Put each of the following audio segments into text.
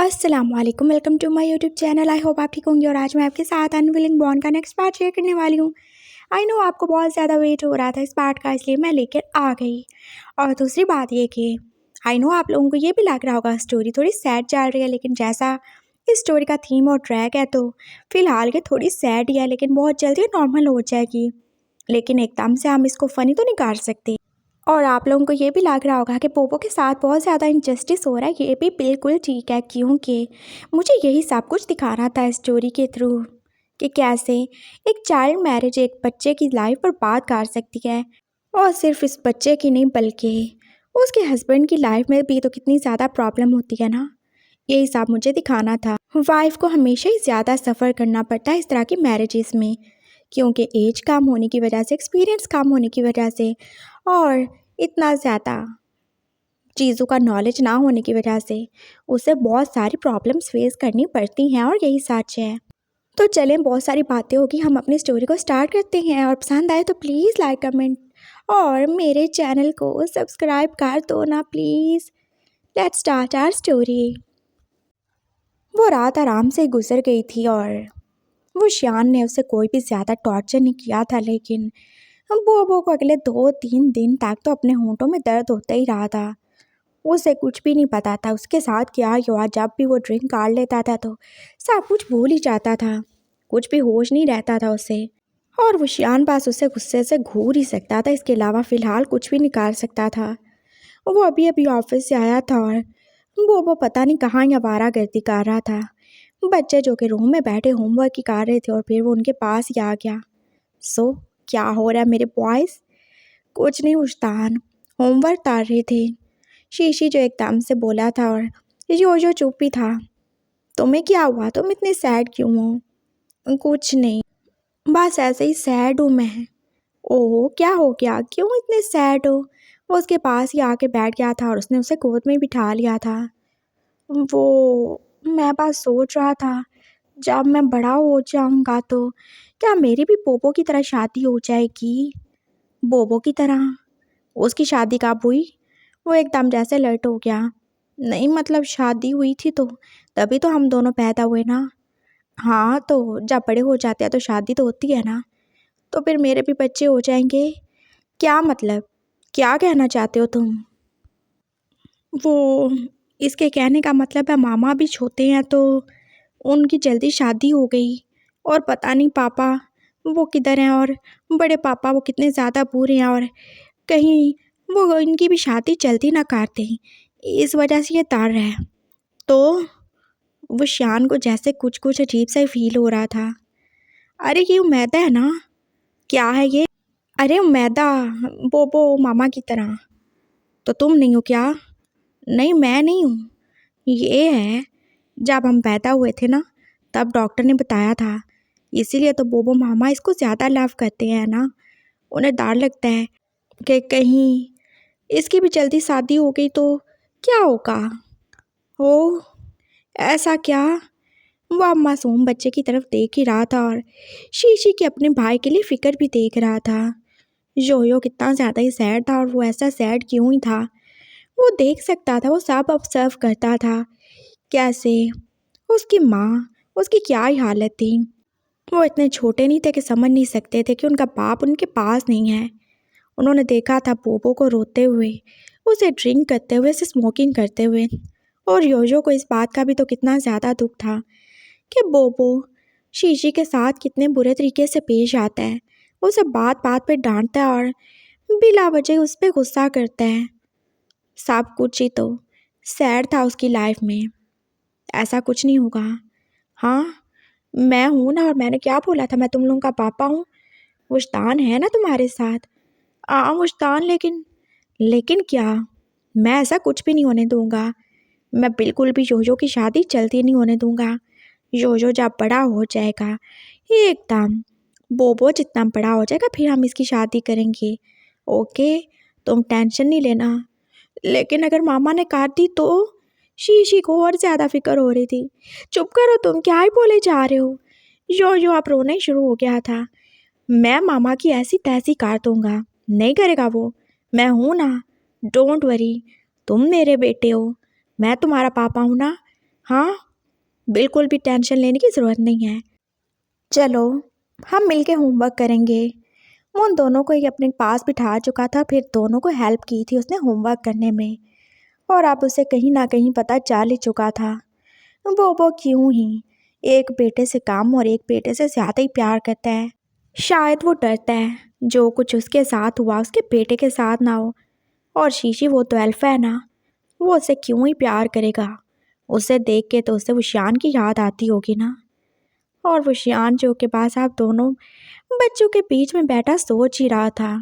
अस्सलाम वालेकुम, welcome to my YouTube channel. I hope आप ठीक होंगे और आज मैं आपके साथ अनविलिंग बॉन्ड का नेक्स्ट पार्ट शेयर करने वाली हूँ। आई नो आपको बहुत ज़्यादा वेट हो रहा था इस पार्ट का, इसलिए मैं लेकर आ गई। और दूसरी बात ये कि आई नो आप लोगों को ये भी लग रहा होगा स्टोरी थोड़ी सैड चल रही है, लेकिन जैसा इस स्टोरी का थीम और ट्रैक है तो फ़िलहाल के थोड़ी सैड ही है, लेकिन बहुत जल्दी नॉर्मल हो जाएगी। लेकिन एकदम से हम इसको फ़नी तो नहीं कर सकते। और आप लोगों को ये भी लग रहा होगा कि पोपो के साथ बहुत ज़्यादा इनजस्टिस हो रहा है, ये भी बिल्कुल ठीक है, क्योंकि मुझे यही सब कुछ दिखाना था स्टोरी के थ्रू कि कैसे एक चाइल्ड मैरिज एक बच्चे की लाइफ बर्बाद कर सकती है। और सिर्फ इस बच्चे की नहीं बल्कि उसके हस्बैंड की लाइफ में भी तो कितनी ज़्यादा प्रॉब्लम होती है ना, यही सब मुझे दिखाना था। वाइफ को हमेशा ही ज़्यादा सफ़र करना पड़ता है इस तरह की मैरिजेस में, क्योंकि एज कम होने की वजह से, एक्सपीरियंस कम होने की वजह से और इतना ज़्यादा चीज़ों का नॉलेज ना होने की वजह से उसे बहुत सारी प्रॉब्लम्स फेस करनी पड़ती हैं, और यही सच है। तो चलें, बहुत सारी बातें होगी, हम अपनी स्टोरी को स्टार्ट करते हैं। और पसंद आए तो प्लीज़ लाइक कमेंट और मेरे चैनल को सब्सक्राइब कर दो ना please. Let's start our story. वो रात आराम से गुजर गई थी और वो श्यान ने उसे कोई भी ज़्यादा टॉर्चर नहीं किया था, लेकिन बोबो को अगले 2-3 दिन तक तो अपने होंठों में दर्द होता ही रहा था। उसे कुछ भी नहीं पता था उसके साथ क्या हुआ। जब भी वो ड्रिंक कर लेता था तो सब कुछ भूल ही जाता था, कुछ भी होश नहीं रहता था उसे। और वो श्यान पास उसे गुस्से से घूर ही सकता था, इसके अलावा फ़िलहाल कुछ भी नहीं कर सकता था। वो अभी अभी ऑफिस से आया था और बोबो पता नहीं कहाँ आवारागर्दी कर रहा था। बच्चे जो कि रूम में बैठे होमवर्क ही कर रहे थे और फिर वो उनके पास ही आ गया। सो क्या हो रहा है मेरे बॉयज़? कुछ नहीं उस्ताद, होमवर्क कर रहे थे। शीशी जो एकदम से बोला था और यो चुप ही था। तुम्हें क्या हुआ, तुम इतने सैड क्यों हो? कुछ नहीं, बस ऐसे ही सैड हूँ मैं। ओह क्या हो गया, क्यों इतने सैड हो? वो उसके पास ही आके बैठ गया था और उसने उसे गोद में बिठा लिया था। वो मैं बस सोच रहा था जब मैं बड़ा हो जाऊंगा तो क्या मेरी भी बोबो की तरह शादी हो जाएगी? बोबो की तरह? उसकी शादी कब हुई? वो एकदम जैसे अलर्ट हो गया। नहीं मतलब शादी हुई थी तो तभी तो हम दोनों पैदा हुए ना। हाँ तो जब बड़े हो जाते हैं तो शादी तो होती है ना, तो फिर मेरे भी बच्चे हो जाएंगे। क्या मतलब, क्या कहना चाहते हो तुम? वो इसके कहने का मतलब है मामा भी छोटे हैं तो उनकी जल्दी शादी हो गई, और पता नहीं पापा वो किधर हैं, और बड़े पापा वो कितने ज़्यादा बुरे हैं, और कहीं वो इनकी भी शादी जल्दी ना करते, इस वजह से ये डर है। तो वो शान को जैसे कुछ कुछ अजीब सा फील हो रहा था। अरे ये मैदा है ना? क्या है ये? अरे मैदा, बोबो मामा की तरह। तो तुम नहीं हो क्या? नहीं मैं नहीं हूँ, ये है। जब हम पैदा हुए थे ना तब डॉक्टर ने बताया था, इसीलिए तो बोबो मामा इसको ज़्यादा लव करते हैं ना। उन्हें डर लगता है कि कहीं इसकी भी जल्दी शादी हो गई तो क्या होगा। ओह ऐसा क्या? वो अब मासूम बच्चे की तरफ देख ही रहा था और शीशी के अपने भाई के लिए फ़िक्र भी देख रहा था। योयो कितना ज़्यादा ही सैड था, और वो ऐसा सैड क्यों ही था? वो देख सकता था, वो सब ऑब्जर्व करता था कैसे उसकी माँ, उसकी क्या ही हालत थी। वो इतने छोटे नहीं थे कि समझ नहीं सकते थे कि उनका बाप उनके पास नहीं है। उन्होंने देखा था बोबो को रोते हुए, उसे ड्रिंक करते हुए, उसे स्मोकिंग करते हुए। और योयो को इस बात का भी तो कितना ज़्यादा दुख था कि बोबो शीशी के साथ कितने बुरे तरीके से पेश आता है। उसे बात बात पे डांटता है और बिला वजह उस पर गुस्सा करता है। सब कुछ ही तो सैड था उसकी लाइफ में। ऐसा कुछ नहीं होगा। हाँ मैं हूँ ना, और मैंने क्या बोला था, मैं तुम लोगों का पापा हूँ। मुश्तान है ना तुम्हारे साथ? मुश्तान, लेकिन लेकिन क्या? मैं ऐसा कुछ भी नहीं होने दूंगा। मैं बिल्कुल भी योयो की शादी जल्दी नहीं होने दूंगा। योयो जब बड़ा हो जाएगा, ये एकदम बोबो जितना बड़ा हो जाएगा, फिर हम इसकी शादी करेंगे। ओके, तुम टेंशन नहीं लेना। लेकिन अगर मामा ने काट दी तो? शीशी को और ज़्यादा फिक्र हो रही थी। चुप करो, तुम क्या ही बोले जा रहे हो? यो आप रोना ही शुरू हो गया था। मैं मामा की ऐसी तैसी काट दूंगा, नहीं करेगा वो। मैं हूँ ना, डोंट वरी। तुम मेरे बेटे हो, मैं तुम्हारा पापा हूँ ना। हाँ, बिल्कुल भी टेंशन लेने की ज़रूरत नहीं है। चलो, हम मिलके होमवर्क करेंगे। वो उन दोनों को ही अपने पास बिठा चुका था, फिर दोनों को हेल्प की थी उसने होमवर्क करने में। और अब उसे कहीं ना कहीं पता चल ही चुका था वो क्यों ही एक बेटे से कम और एक बेटे से ज़्यादा ही प्यार करता है। शायद वो डरता है जो कुछ उसके साथ हुआ उसके बेटे के साथ ना हो। और शीशी वो तो अल्फा है ना, वो उसे क्यों ही प्यार करेगा। उसे देख के तो उसे वशियान की याद आती होगी ना। और वशियान जो के पास आप दोनों बच्चों के बीच में बैठा सोच ही रहा था।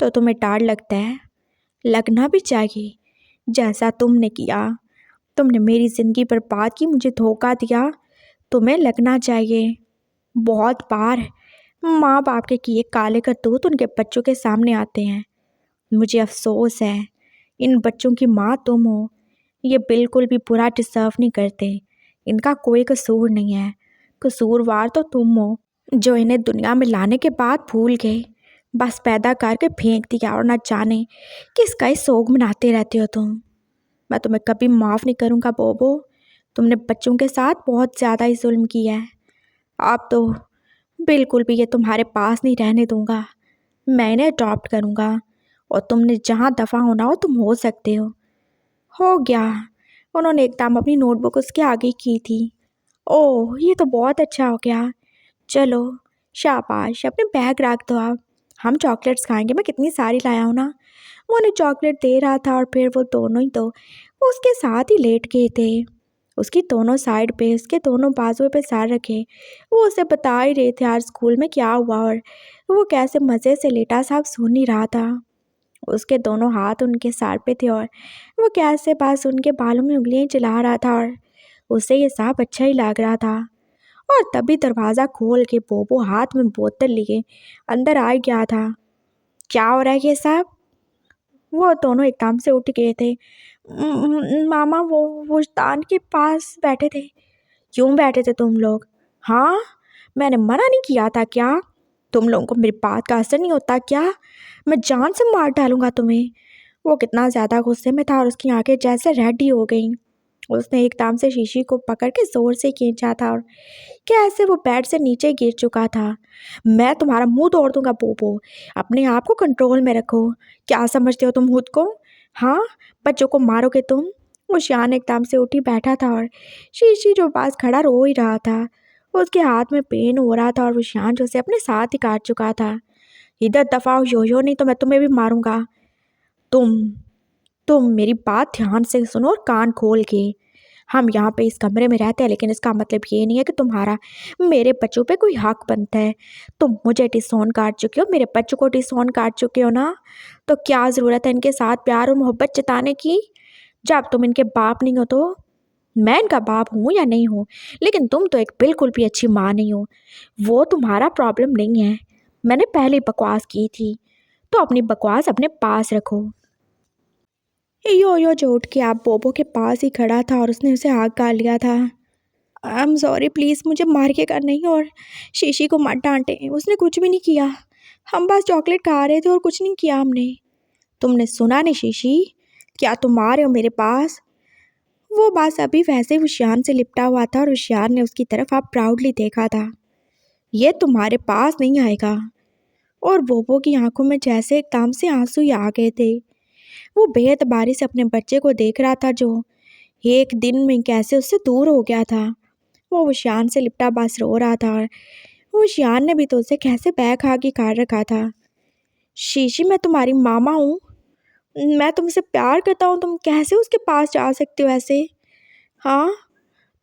तो तुम्हें डर लगता है? लगना भी चाहिए। जैसा तुमने किया, तुमने मेरी ज़िंदगी बर्बाद की, मुझे धोखा दिया, तुम्हें लगना चाहिए। बहुत बार माँ बाप के किए काले करतूत उनके बच्चों के सामने आते हैं। मुझे अफसोस है, इन बच्चों की माँ तुम हो। ये बिल्कुल भी बुरा डिज़र्व नहीं करते। इनका कोई कसूर नहीं है। कसूरवार तो तुम हो जो इन्हें दुनिया में लाने के बाद भूल गए। बस पैदा करके फेंक दिया और न जाने किसका ही सोग मनाते रहते हो तुम। मैं तुम्हें कभी माफ़ नहीं करूँगा बोबो। तुमने बच्चों के साथ बहुत ज़्यादा ही जुल्म किया है। अब तो बिल्कुल भी ये तुम्हारे पास नहीं रहने दूँगा। मैं इन्हें अडॉप्ट करूँगा और तुमने जहाँ दफ़ा होना हो तुम हो सकते हो गया। उन्होंने एकदम अपनी नोटबुक उसके आगे की थी। ओह, ये तो बहुत अच्छा हो गया। चलो, शाबाश, अपने बैग रख दो आप। हम चॉकलेट्स खाएंगे, मैं कितनी सारी लाया हूँ ना। वो उन्हें चॉकलेट दे रहा था और फिर वो दोनों ही तो उसके साथ ही लेट गए थे। उसकी दोनों साइड पे उसके दोनों बाजुओं पे सर रखे वो उसे बता ही रहे थे आज स्कूल में क्या हुआ और वो कैसे मज़े से लेटा साहब सुन ही रहा था। उसके दोनों हाथ उनके सर पे थे और वो कैसे पास उनके बालों में उंगलियां चला रहा था और उसे ये सब अच्छा ही लग रहा था। और तभी दरवाज़ा खोल के बोबो हाथ में बोतल लिए अंदर आ गया था। क्या हो रहा है ये सब? वो दोनों एकदम से उठ गए थे। मामा वो तान के पास बैठे थे। क्यों बैठे थे तुम लोग? हाँ, मैंने मना नहीं किया था क्या? तुम लोगों को मेरी बात का असर नहीं होता क्या? मैं जान से मार डालूंगा तुम्हें। वो कितना ज़्यादा गुस्से में था और उसकी आंखें जैसे रेड ही हो गईं। उसने एकदम से शीशी को पकड़ के ज़ोर से खींचा था और कैसे वो बेड से नीचे गिर चुका था। मैं तुम्हारा मुंह तोड़ दूंगा बोबो। अपने आप को कंट्रोल में रखो। क्या समझते हो तुम खुद को? हाँ, बच्चों को मारोगे तुम? वो शान एकदम से उठी बैठा था और शीशी जो पास खड़ा रो ही रहा था। उसके हाथ में पेन हो रहा था और वो शान जो से अपने साथ ही काट चुका था। इधर दफाओ यो नहीं तो मैं तुम्हें भी मारूंगा। तुम तुम मेरी बात ध्यान से सुनो और कान खोल के। हम यहाँ पे इस कमरे में रहते हैं, लेकिन इसका मतलब ये नहीं है कि तुम्हारा मेरे बच्चों पे कोई हक बनता है। तुम मुझे डिसोन काट चुके हो, मेरे बच्चों को डिसोन काट चुके हो ना, तो क्या ज़रूरत है इनके साथ प्यार और मोहब्बत जताने की जब तुम इनके बाप नहीं हो तो? मैं इनका बाप हूँ या नहीं हूँ, लेकिन तुम तो एक बिल्कुल भी अच्छी माँ नहीं हो। वो तुम्हारा प्रॉब्लम नहीं है। मैंने पहले बकवास की थी, तो अपनी बकवास अपने पास रखो। यो जो उठ के आप बोबो के पास ही खड़ा था और उसने उसे आग गाल लिया था। आई एम सॉरी, प्लीज़ मुझे मार के कर नहीं और शीशी को मत डांटे, उसने कुछ भी नहीं किया। हम बस चॉकलेट खा रहे थे और कुछ नहीं किया हमने। तुमने सुना नहीं शीशी? क्या तुम आ रहे हो मेरे पास? वो बस अभी वैसे ही उशियान से लिपटा हुआ था और उशियान ने उसकी तरफ आप प्राउडली देखा था। ये तुम्हारे पास नहीं आएगा। और बोबो की आंखों में जैसे एकदम से आंसू ही आ गए थे। वो बेएतबारी से अपने बच्चे को देख रहा था जो एक दिन में कैसे उससे दूर हो गया था। वो शान से लिपटा बस रो रहा था और वो शान ने भी तो उसे कैसे बैग आगे काट रखा था। शीशी, मैं तुम्हारी मामा हूँ, मैं तुमसे प्यार करता हूँ, तुम कैसे उसके पास जा सकते हो ऐसे? हाँ,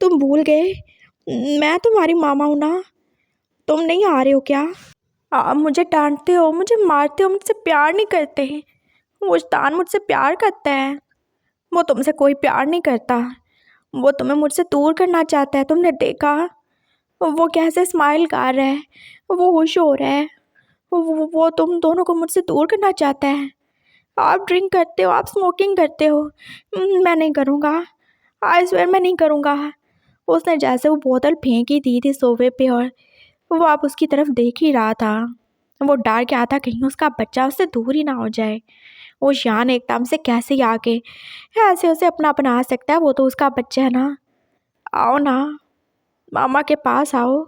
तुम भूल गए मैं तुम्हारी मामा हूँ ना। तुम नहीं आ रहे हो क्या? मुझे डांटते हो, मुझे मारते हो, मुझसे प्यार नहीं करते। मुझतान मुझसे प्यार करता है। वो तुमसे कोई प्यार नहीं करता। वो तुम्हें मुझसे दूर करना चाहता है। तुमने देखा वो कैसे स्माइल कर रहा है, वो खुश हो रहा है। वो तुम दोनों को मुझसे दूर करना चाहता है। आप ड्रिंक करते हो, आप स्मोकिंग करते हो। मैं नहीं करूँगा, आई स्वेयर मैं नहीं करूँगा। उसने जैसे वो बोतल फेंक ही दी थी सोफे पे और वो आप उसकी तरफ देख ही रहा था। वो डर गया था कहीं उसका बच्चा उससे दूर ही ना हो जाए। वो शान एकदम से कैसे ही आके ऐसे उसे अपना बना सकता है, वो तो उसका बच्चा है ना। आओ ना, मामा के पास आओ।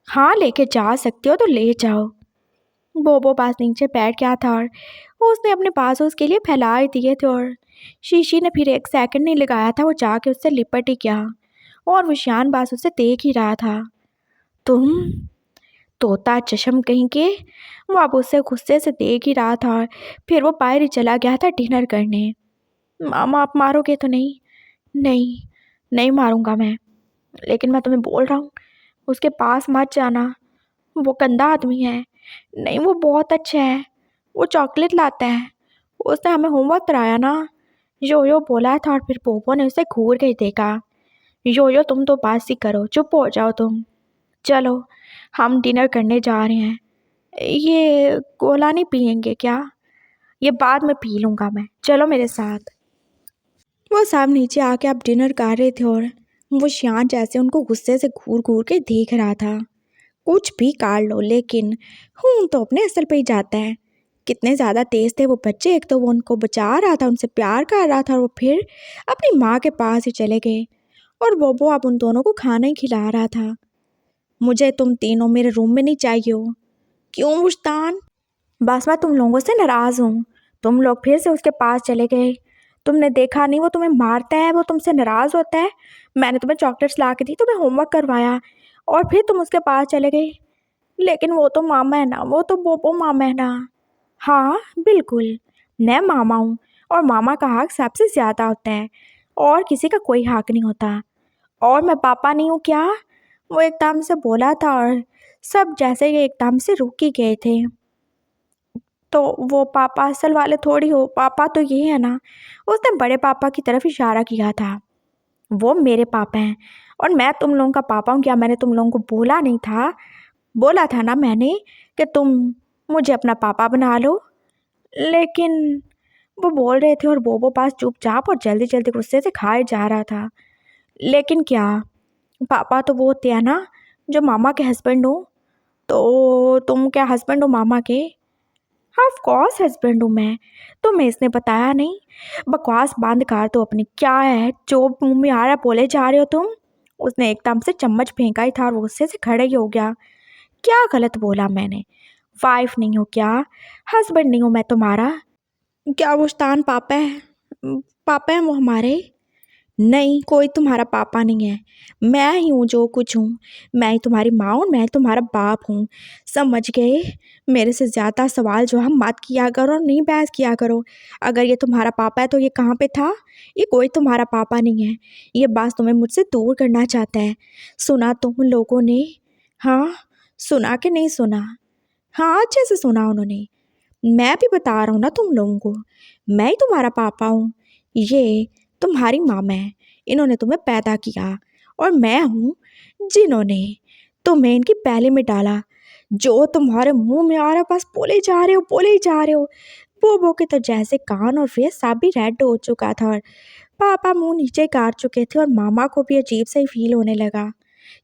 हाँ, लेके जा सकते हो तो ले जाओ। बोबो पास नीचे बैठ गया था और उसने अपने पास उसके लिए फैलाए दिए थे और शीशी ने फिर एक सेकंड नहीं लगाया था, वो जाके उससे लिपट ही गया और विशान बास उसे देख ही रहा था। तुम तोता चशम कहीं के। वो अब उसे गुस्से से देख ही रहा था और फिर वो बाहर ही चला गया था डिनर करने। मामा आप मारोगे तो नहीं? नहीं, नहीं मारूंगा मैं, लेकिन मैं तुम्हें बोल रहा हूँ उसके पास मत जाना, वो गंदा आदमी है। नहीं, वो बहुत अच्छा है, वो चॉकलेट लाता है, उसने हमें होमवर्क कराया ना। योयो बोला था और फिर पोपो ने उसे घूर के देखा। योयो तुम तो बात ही करो, चुप हो जाओ तुम। चलो हम डिनर करने जा रहे हैं। ये कोला नहीं पियेंगे क्या? ये बाद में पी लूँगा मैं, चलो मेरे साथ। वो सब नीचे आके अब डिनर कर रहे थे और वो श्यान जैसे उनको गुस्से से घूर घूर के देख रहा था। कुछ भी काट लो, लेकिन खून तो अपने असल पे ही जाता है। कितने ज़्यादा तेज थे वो बच्चे। एक तो वो उनको बचा रहा था, उनसे प्यार कर रहा था और वो फिर अपनी माँ के पास ही चले गए और वो अब उन दोनों को खाना ही खिला रहा था। मुझे तुम तीनों मेरे रूम में नहीं चाहिए हो। क्यों मुश्तान? बस मैं तुम लोगों से नाराज़ हूँ। तुम लोग फिर से उसके पास चले गए। तुमने देखा नहीं, वो तुम्हें मारता है, वो तुमसे नाराज़ होता है। मैंने तुम्हें चॉकलेट्स ला के दी, तुम्हें होमवर्क करवाया और फिर तुम उसके पास चले गए। लेकिन वो तो मामा है ना, वो तो बोबो मामा है ना। हाँ बिल्कुल, मैं मामा हूँ और मामा का हक सबसे ज़्यादा होता है और किसी का कोई हक नहीं होता। और मैं पापा नहीं हूँ क्या? वो एकदम से बोला था और सब जैसे ये एकदम से रुक ही गए थे। तो वो पापा असल वाले थोड़ी हो, पापा तो ये है ना। उसने बड़े पापा की तरफ इशारा किया था। वो मेरे पापा हैं और मैं तुम लोगों का पापा हूँ क्या? मैंने तुम लोगों को बोला नहीं था? बोला था ना मैंने कि तुम मुझे अपना पापा बना लो। लेकिन वो बोल रहे थे और बोबो पास चुपचाप और जल्दी जल्दी गुस्से से खाए जा रहा था। लेकिन क्या? पापा तो वो होते हैं ना जो मामा के हस्बैंड हो। तो तुम क्या हस्बैंड हो मामा के? ऑफ कोर्स हस्बैंड हूँ मैं। तुम्हें इसने बताया नहीं? बकवास बंद कर दो अपनी। क्या है जो मुंह में आ रहा बोले जा रहे हो तुम? उसने एकदम से चम्मच फेंका ही था और वो गुस्से से खड़े ही हो गया। क्या गलत बोला मैंने? वाइफ नहीं हो क्या? हस्बैंड नहीं हूँ मैं तुम्हारा? क्या वो स्तान पापा है? पापा है वो हमारे? नहीं, कोई तुम्हारा पापा नहीं है। मैं ही हूँ जो कुछ हूँ। मैं ही तुम्हारी माँ हूँ, मैं तुम्हारा बाप हूँ। समझ गए? मेरे से ज़्यादा सवाल जवाब मत किया करो और नहीं बहस किया करो। अगर ये तुम्हारा पापा है तो ये कहाँ पे था? ये कोई तुम्हारा पापा नहीं है। ये बात तुम्हें मुझसे दूर करना चाहता है। सुना तुम लोगों ने? हाँ, सुना कि नहीं सुना? हाँ, अच्छे से सुना उन्होंने। मैं भी बता रहा हूँ ना तुम लोगों को, मैं ही तुम्हारा पापा हूँ। ये तुम्हारी मामा है, इन्होंने तुम्हें पैदा किया और मैं हूँ जिन्होंने तुम्हें इनकी पहले में डाला। जो तुम्हारे मुंह में आ रहा बस बोले जा रहे हो, बोले ही जा रहे हो। बोबो के तो जैसे कान और फेस सब भी रेड हो चुका था और पापा मुंह नीचे कर चुके थे और मामा को भी अजीब सा ही फील होने लगा।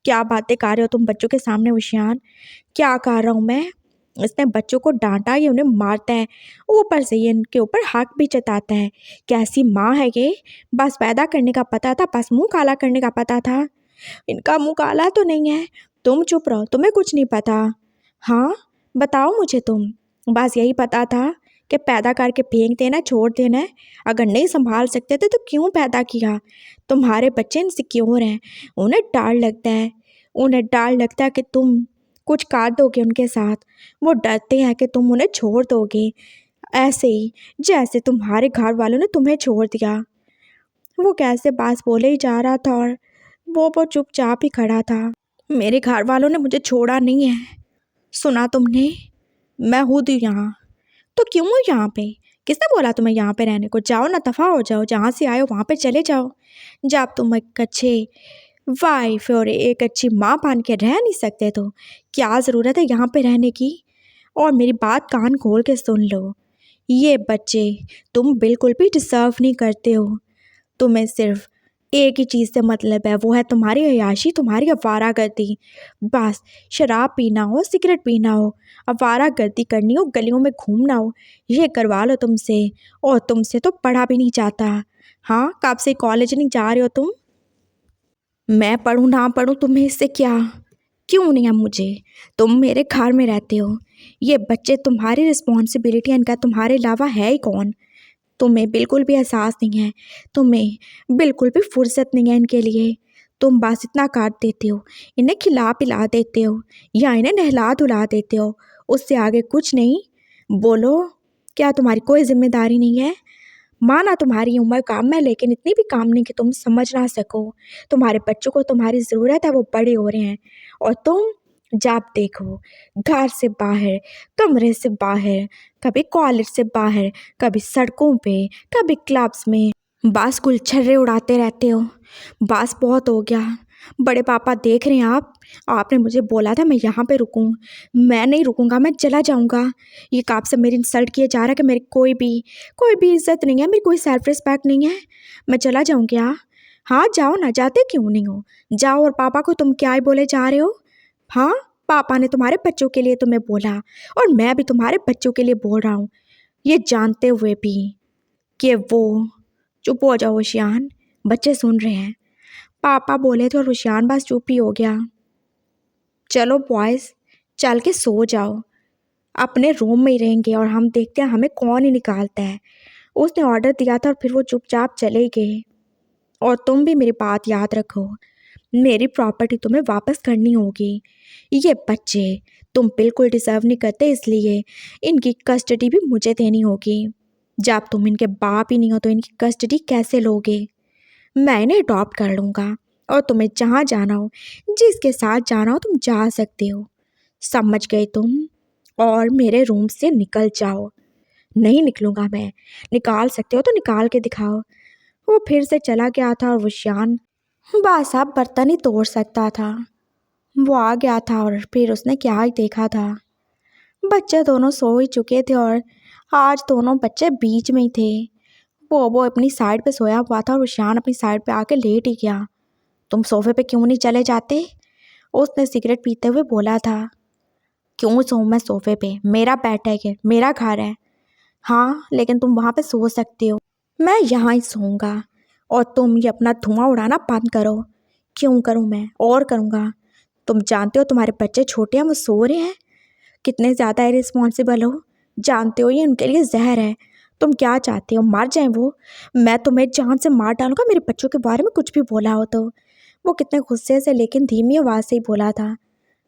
क्या बातें कर रहे हो तुम बच्चों के सामने विशान? क्या कर रहा हूँ मैं? इसने बच्चों को डांटा, ये उन्हें मारता है, ऊपर से ये इनके ऊपर हक भी जताता है। कैसी माँ है ये? बस पैदा करने का पता था, बस मुंह काला करने का पता था। इनका मुंह काला तो नहीं है। तुम चुप रहो, तुम्हें कुछ नहीं पता। हाँ, बताओ मुझे तुम। बस यही पता था कि पैदा करके फेंक देना, छोड़ देना है। अगर नहीं संभाल सकते थे तो क्यों पैदा किया? तुम्हारे बच्चे इनसिक्योर हैं, उन्हें डर लगता है। उन्हें डर लगता है कि तुम कुछ कर दोगे उनके साथ। वो डरते हैं कि तुम उन्हें छोड़ दोगे, ऐसे ही जैसे तुम्हारे घर वालों ने तुम्हें छोड़ दिया। वो कैसे बात बोले ही जा रहा था और वो चुपचाप ही खड़ा था। मेरे घर वालों ने मुझे छोड़ा नहीं है, सुना तुमने? मैं हूँ यहाँ। तो क्यों हो यहाँ पे? किसने बोला तुम्हें यहाँ पे रहने को? जाओ ना, दफ़ा हो जाओ, जहाँ से आए हो वहाँ पे चले जाओ। जब तुम एक अच्छे वाइफ और एक अच्छी माँ बन के रह नहीं सकते तो क्या ज़रूरत है यहाँ पे रहने की? और मेरी बात कान खोल के सुन लो, ये बच्चे तुम बिल्कुल भी डिज़र्व नहीं करते हो। तुम्हें सिर्फ एक ही चीज़ से मतलब है, वो है तुम्हारी अय्याशी, तुम्हारी अवारागर्दी। बस शराब पीना हो, सिगरेट पीना हो, अवारागर्दी करनी हो, गलियों में घूमना हो, ये करवा लो तुमसे। और तुमसे तो पढ़ा भी नहीं जाता। हाँ, कब से कॉलेज नहीं जा रहे हो तुम? मैं पढ़ूँ ना पढ़ूँ तुम्हें इससे क्या? क्यों नहीं है मुझे? तुम मेरे घर में रहते हो, ये बच्चे तुम्हारी रिस्पॉन्सिबिलिटी, इनका तुम्हारे अलावा है ही कौन? तुम्हें बिल्कुल भी एहसास नहीं है, तुम्हें बिल्कुल भी फुर्सत नहीं है इनके लिए। तुम बस इतना काट देते हो, इन्हें खिला पिला देते हो या इन्हें नहला धुला देते हो, उससे आगे कुछ नहीं। बोलो, क्या तुम्हारी कोई जिम्मेदारी नहीं है? माना तुम्हारी उम्र काम है, लेकिन इतनी भी काम नहीं कि तुम समझ ना सको। तुम्हारे बच्चों को तुम्हारी ज़रूरत है, वो बड़े हो रहे हैं और तुम जब देखो घर से बाहर, कमरे से बाहर, कभी कॉलेज से बाहर, कभी सड़कों पे, कभी क्लब्स में, बस गुलछर्रे उड़ाते रहते हो। बस बहुत हो गया। बड़े पापा देख रहे हैं आपने मुझे बोला था मैं यहाँ पे रुकूं। मैं नहीं रुकूंगा, मैं चला जाऊंगा। ये कब से मेरी इंसल्ट किया जा रहा है कि मेरी कोई भी इज्जत नहीं है, मेरी कोई सेल्फ रिस्पेक्ट नहीं है। मैं चला जाऊँ क्या? हाँ जाओ ना, जाते क्यों नहीं हो? जाओ। और पापा को तुम क्या ही बोले जा रहे हो? हाँ, पापा ने तुम्हारे बच्चों के लिए तुम्हें बोला और मैं भी तुम्हारे बच्चों के लिए बोल रहा हूँ, ये जानते हुए भी कि वो। चुप हो जाओ रुशियान, बच्चे सुन रहे हैं। पापा बोले थे और रुशियान बस चुप ही हो गया। चलो बॉयज़, चल के सो जाओ, अपने रूम में ही रहेंगे और हम देखते हैं हमें कौन ही निकालता है। उसने ऑर्डर दिया था और फिर वो चुपचाप चले गए। और तुम भी मेरी बात याद रखो, मेरी प्रॉपर्टी तुम्हें वापस करनी होगी। ये बच्चे तुम बिल्कुल डिज़र्व नहीं करते, इसलिए इनकी कस्टडी भी मुझे देनी होगी। जब तुम इनके बाप ही नहीं हो तो इनकी कस्टडी कैसे लोगे? मैं इन्हें अडॉप्ट कर लूँगा और तुम्हें जहाँ जाना हो, जिसके साथ जाना हो तुम जा सकते हो। समझ गए तुम? और मेरे रूम से निकल जाओ। नहीं निकलूँगा मैं। निकाल सकते हो तो निकाल के दिखाओ। वो फिर से चला गया था और रुशियान बस अब बर्तन ही तोड़ सकता था। वो आ गया था और फिर उसने क्या ही देखा था। बच्चे दोनों सो ही चुके थे और आज दोनों बच्चे बीच में ही थे। वो अपनी साइड पे सोया हुआ था और रुशियान अपनी साइड पे आके लेट ही गया। तुम सोफे पे क्यों नहीं चले जाते? उसने सिगरेट पीते हुए बोला था। क्यों सोऊं मैं सोफे पे? मेरा बेड है, ये मेरा घर है। हाँ, लेकिन तुम वहाँ पे सो सकते हो, मैं यहाँ ही सोऊंगा। और तुम ये अपना धुआं उड़ाना बंद करो। क्यों करूँ मैं? और करूँगा। तुम जानते हो तुम्हारे बच्चे छोटे हैं, वो सो रहे हैं। कितने ज़्यादा इरिस्पॉन्सिबल हो। जानते हो ये उनके लिए जहर है। तुम क्या चाहते हो, मर जाएं वो? मैं तुम्हें जान से मार डालूंगा मेरे बच्चों के बारे में कुछ भी बोला हो तो। वो कितने गुस्से से लेकिन धीमी आवाज़ से ही बोला था।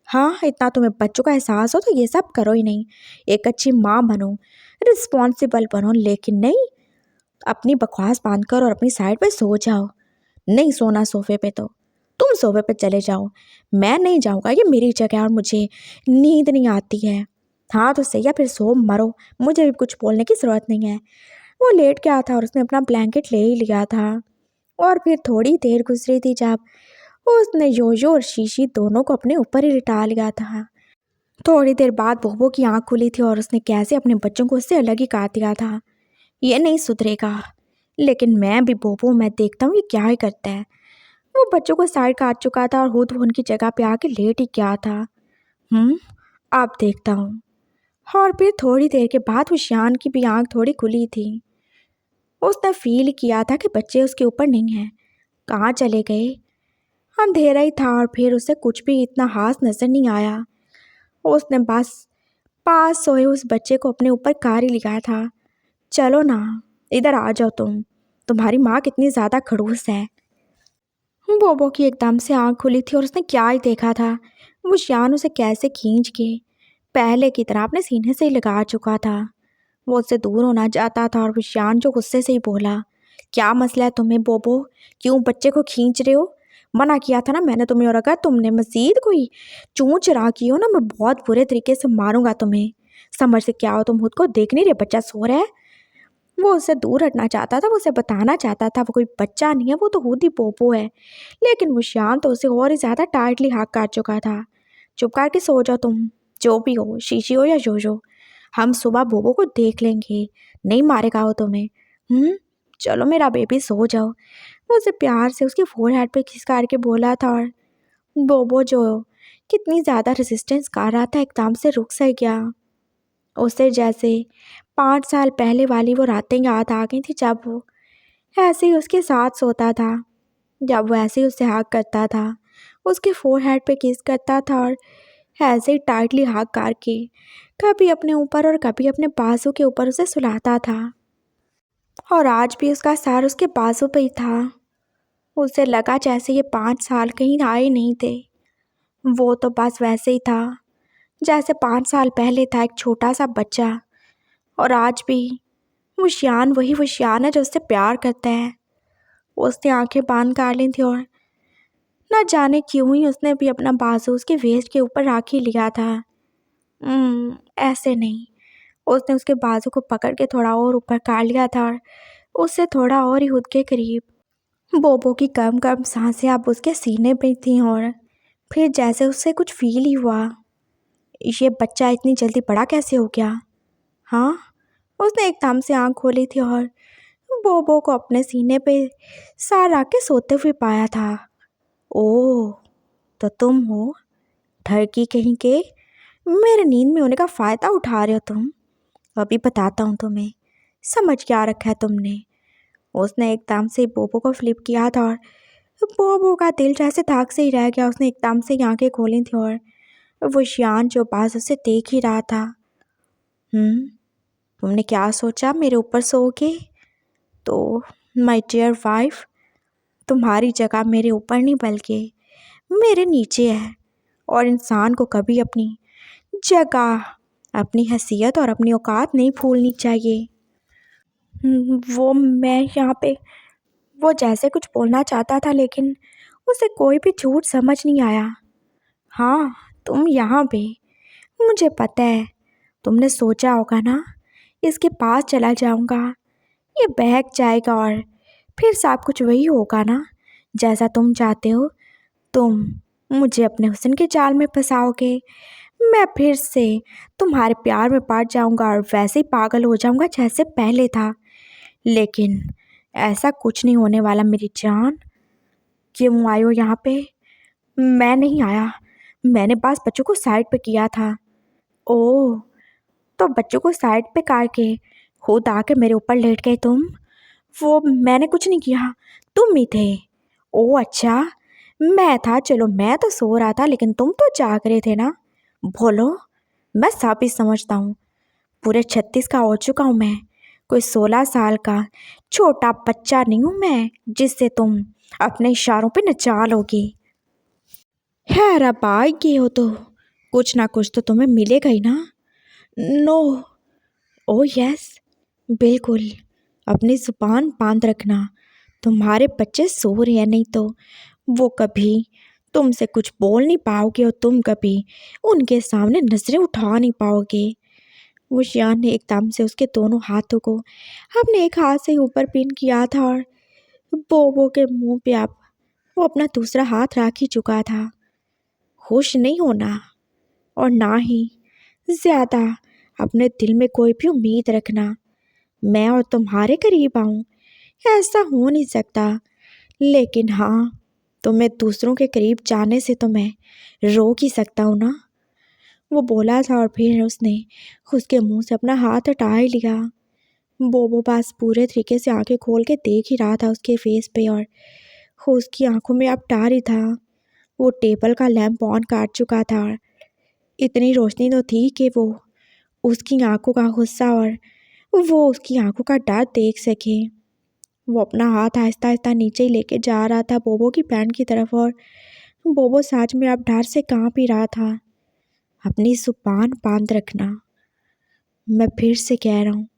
हाँ, इतना तुम्हें बच्चों का एहसास हो तो ये सब करो ही नहीं। एक अच्छी माँ बनो, रिस्पॉन्सिबल बनो, लेकिन नहीं, अपनी बकवास बांध कर और अपनी साइड पे सो जाओ। नहीं सोना सोफे पे तो तुम सोफे पे चले जाओ, मैं नहीं जाऊँगा। ये मेरी जगह है और मुझे नींद नहीं आती है। हाँ तो सही है, फिर सो मरो, मुझे भी कुछ बोलने की ज़रूरत नहीं है। वो लेट गया था और उसने अपना ब्लैंकेट ले ही लिया था। और फिर थोड़ी देर गुजरी थी जब उसने योयो और शीशी दोनों को अपने ऊपर ही लिटा लिया था। थोड़ी देर बाद बोबो की आंख खुली थी और उसने कैसे अपने बच्चों को उससे अलग ही काट दिया था। ये नहीं सुधरेगा। लेकिन मैं भी बोबो, मैं देखता हूँ ये क्या ही करता है। वो बच्चों को साइड काट चुका था और खुद वो उनकी जगह पे आके लेट ही गया था। अब देखता हूँ। और फिर थोड़ी देर के बाद रुशियान की भी आंख थोड़ी खुली थी। उसने फील किया था कि बच्चे उसके ऊपर नहीं हैं। कहाँ चले गए? अंधेरा ही था और फिर उसे कुछ भी इतना खास नजर नहीं आया। उसने बस पास सोए उस बच्चे को अपने ऊपर कार ही लिया था। चलो ना, इधर आ जाओ तुम्हारी माँ कितनी ज़्यादा खड़ूस है। बोबो की एकदम से आंख खुली थी और उसने क्या ही देखा था। वो शान उसे कैसे खींच के पहले की तरह अपने सीने से ही लगा चुका था। वो उससे दूर होना चाहता था और विशान जो गुस्से से ही बोला, क्या मसला है तुम्हें बोबो? क्यों बच्चे को खींच रहे हो? मना किया था ना मैंने तुम्हें, और अगर तुमने मजीद कोई चूं चरा की हो ना, मैं बहुत बुरे तरीके से मारूंगा तुम्हें। समझ से क्या हो तुम? खुद को देख नहीं रहे बच्चा सो रहा है? वो उससे दूर हटना चाहता था, वो उसे बताना चाहता था वो कोई बच्चा नहीं है, वो तो खुद ही पोपो है। लेकिन वो शान तो उसे और ही ज़्यादा टाइटली हाथ काट चुका था। चुप करके सो जाओ तुम, जो भी हो, शीशी हो या जोजो। हम सुबह बोबो को देख लेंगे, नहीं मारेगा वो तुम्हें। चलो मेरा बेबी सो जाओ। वो उसे प्यार से उसके फोरहेड पे किस करके बोला था और बोबो जो कितनी ज़्यादा रेजिस्टेंस कर रहा था एकदम से रुक सा गया। उसे जैसे 5 साल पहले वाली वो रातें याद आ गई थी जब वो ऐसे ही उसके साथ सोता था। जब वो ऐसे ही उससे हग करता था, उसके फोरहेड पे किस करता था और ऐसे ही टाइटली हग करके कभी अपने ऊपर और कभी अपने बाजू के ऊपर उसे सुलाता था। और आज भी उसका सर उसके बाजू पे ही था। उसे लगा जैसे ये 5 साल कहीं आए नहीं थे। वो तो बस वैसे ही था जैसे 5 साल पहले था, एक छोटा सा बच्चा। और आज भी वो शियान वही वो शियान है जो उससे प्यार करता है। उसने आंखें बांध कर ली थी और न जाने क्यों ही उसने भी अपना बाजू उसके वेस्ट के ऊपर रख ही लिया था। ऐसे नहीं, उसने उसके बाजू को पकड़ के थोड़ा और ऊपर कर लिया था और उससे थोड़ा और ही खुद के करीब। बोबो की कम कम सांसें अब उसके सीने पे थीं और फिर जैसे उससे कुछ फील ही हुआ। ये बच्चा इतनी जल्दी बड़ा कैसे हो गया? हाँ, उसने एकदम से आंख खोली थी और बोबो को अपने सीने पे सर रख के सोते हुए पाया था। ओह, तो तुम हो ठरकी कहीं के। मेरे नींद में होने का फ़ायदा उठा रहे हो तुम। अभी बताता हूँ तुम्हें, समझ क्या रखा है तुमने। उसने एकदम से बोबो को फ्लिप किया था और बोबो का दिल जैसे धाक से ही रह गया। उसने एकदम से आंखें खोली थी और वो शियान जो पास उसे देख ही रहा था। तुमने क्या सोचा मेरे ऊपर सोओगे? तो माय डियर वाइफ, तुम्हारी जगह मेरे ऊपर नहीं बल्कि मेरे नीचे है। और इंसान को कभी अपनी जगह, अपनी हैसियत और अपनी औकात नहीं भूलनी चाहिए। वो मैं यहाँ पे, वो जैसे कुछ बोलना चाहता था लेकिन उसे कोई भी झूठ समझ नहीं आया। हाँ, तुम यहाँ पे, मुझे पता है तुमने सोचा होगा ना इसके पास चला जाऊँगा, ये बहक जाएगा और फिर सब कुछ वही होगा ना जैसा तुम चाहते हो। तुम मुझे अपने हुस्न के जाल में फंसाओगे, मैं फिर से तुम्हारे प्यार में पड़ जाऊंगा और वैसे ही पागल हो जाऊंगा जैसे पहले था। लेकिन ऐसा कुछ नहीं होने वाला मेरी जान। क्यों आए हो यहाँ पे? मैं नहीं आया, मैंने बस बच्चों को साइड पे किया था। ओह, तो बच्चों को साइड पे करके खुद आके मेरे ऊपर लेट गए तुम? वो मैंने कुछ नहीं किया, तुम ही थे। ओह अच्छा, मैं था, चलो मैं तो सो रहा था लेकिन तुम तो जाग रहे थे ना। बोलो, मैं सब ही समझता हूँ। पूरे 36 का हो चुका हूँ मैं, कोई 16 साल का छोटा बच्चा नहीं हूँ मैं जिससे तुम अपने इशारों पे नचा लोगी। खैर अब आ गए हो तो कुछ ना कुछ तो तुम्हें मिलेगा ही ना। नो, ओ यस, बिल्कुल, अपनी जुबान बांध रखना। तुम्हारे बच्चे सो रहे हैं, नहीं तो वो कभी तुमसे कुछ बोल नहीं पाओगे और तुम कभी उनके सामने नजरें उठा नहीं पाओगे। वो शियान ने एकदम से उसके दोनों हाथों को अपने एक हाथ से ऊपर पिन किया था और बोबो के मुंह पे अब वो अपना दूसरा हाथ रख ही चुका था। खुश नहीं होना और ना ही ज़्यादा अपने दिल में कोई भी उम्मीद रखना मैं और तुम्हारे करीब आऊँ, ऐसा हो नहीं सकता। लेकिन हाँ, तुम्हें दूसरों के करीब जाने से तो मैं रोक ही सकता हूँ ना। वो बोला था और फिर उसने उसके मुंह से अपना हाथ हटा ही लिया। बोबो पास पूरे तरीके से आंखें खोल के देख ही रहा था उसके फेस पे और उसकी आंखों में अब डर ही था। वो टेबल का लैंप ऑन कर चुका था और इतनी रोशनी तो थी कि वो उसकी आंखों का गुस्सा और वो उसकी आंखों का डर देख सके। वो अपना हाथ आहिस्ता आहिस्ता नीचे ही लेके जा रहा था बोबो की पैंट की तरफ और बोबो सच में अब डर से कांप ही रहा था। अपनी जुबान बांध रखना, मैं फिर से कह रहा हूँ,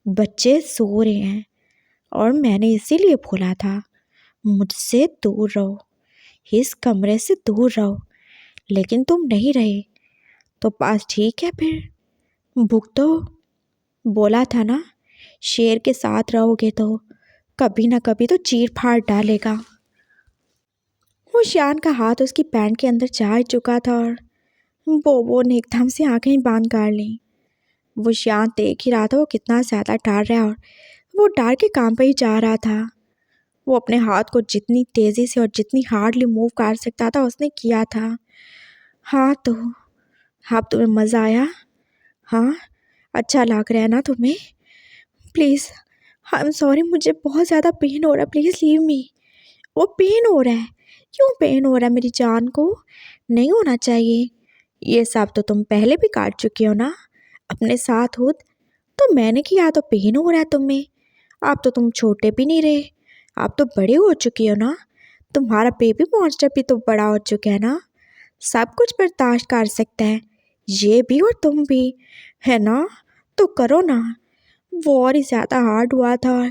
बच्चे सो रहे हैं और मैंने इसीलिए बोला था मुझसे दूर रहो, इस कमरे से दूर रहो, लेकिन तुम नहीं रहे तो बस ठीक है फिर भुगतो। बोला था ना, शेर के साथ रहोगे तो कभी ना कभी तो चीर फाड़ डालेगा। वो शियान का हाथ उसकी पैंट के अंदर जा चुका था और बोबो ने एकदम से आंखें बांध कर ली। वो शियान देख ही रहा था वो कितना ज़्यादा डर रहा है और वो डर के काम पे ही जा रहा था। वो अपने हाथ को जितनी तेज़ी से और जितनी हार्डली मूव कर सकता था उसने किया था। हाँ तो अब तुम्हें मज़ा आया? हाँ, अच्छा लग रहा है ना तुम्हें? प्लीज़, आई एम सॉरी, मुझे बहुत ज़्यादा पेन हो रहा है, प्लीज़ लीव मी। वो पेन हो रहा है। क्यों पेन हो रहा है मेरी जान को? नहीं होना चाहिए। ये सब तो तुम पहले भी काट चुके हो ना अपने साथ खुद। तो मैंने किया तो पेन हो रहा है तुम्हें। अब तो तुम छोटे भी नहीं रहे, आप तो बड़े हो चुके हो ना। तुम्हारा बेबी मॉन्स्टर भी तो बड़ा हो चुका है ना, सब कुछ बर्दाश्त कर सकता है, ये भी और तुम भी, है ना? तो करो ना। वो और ही ज़्यादा हार्ड हुआ था और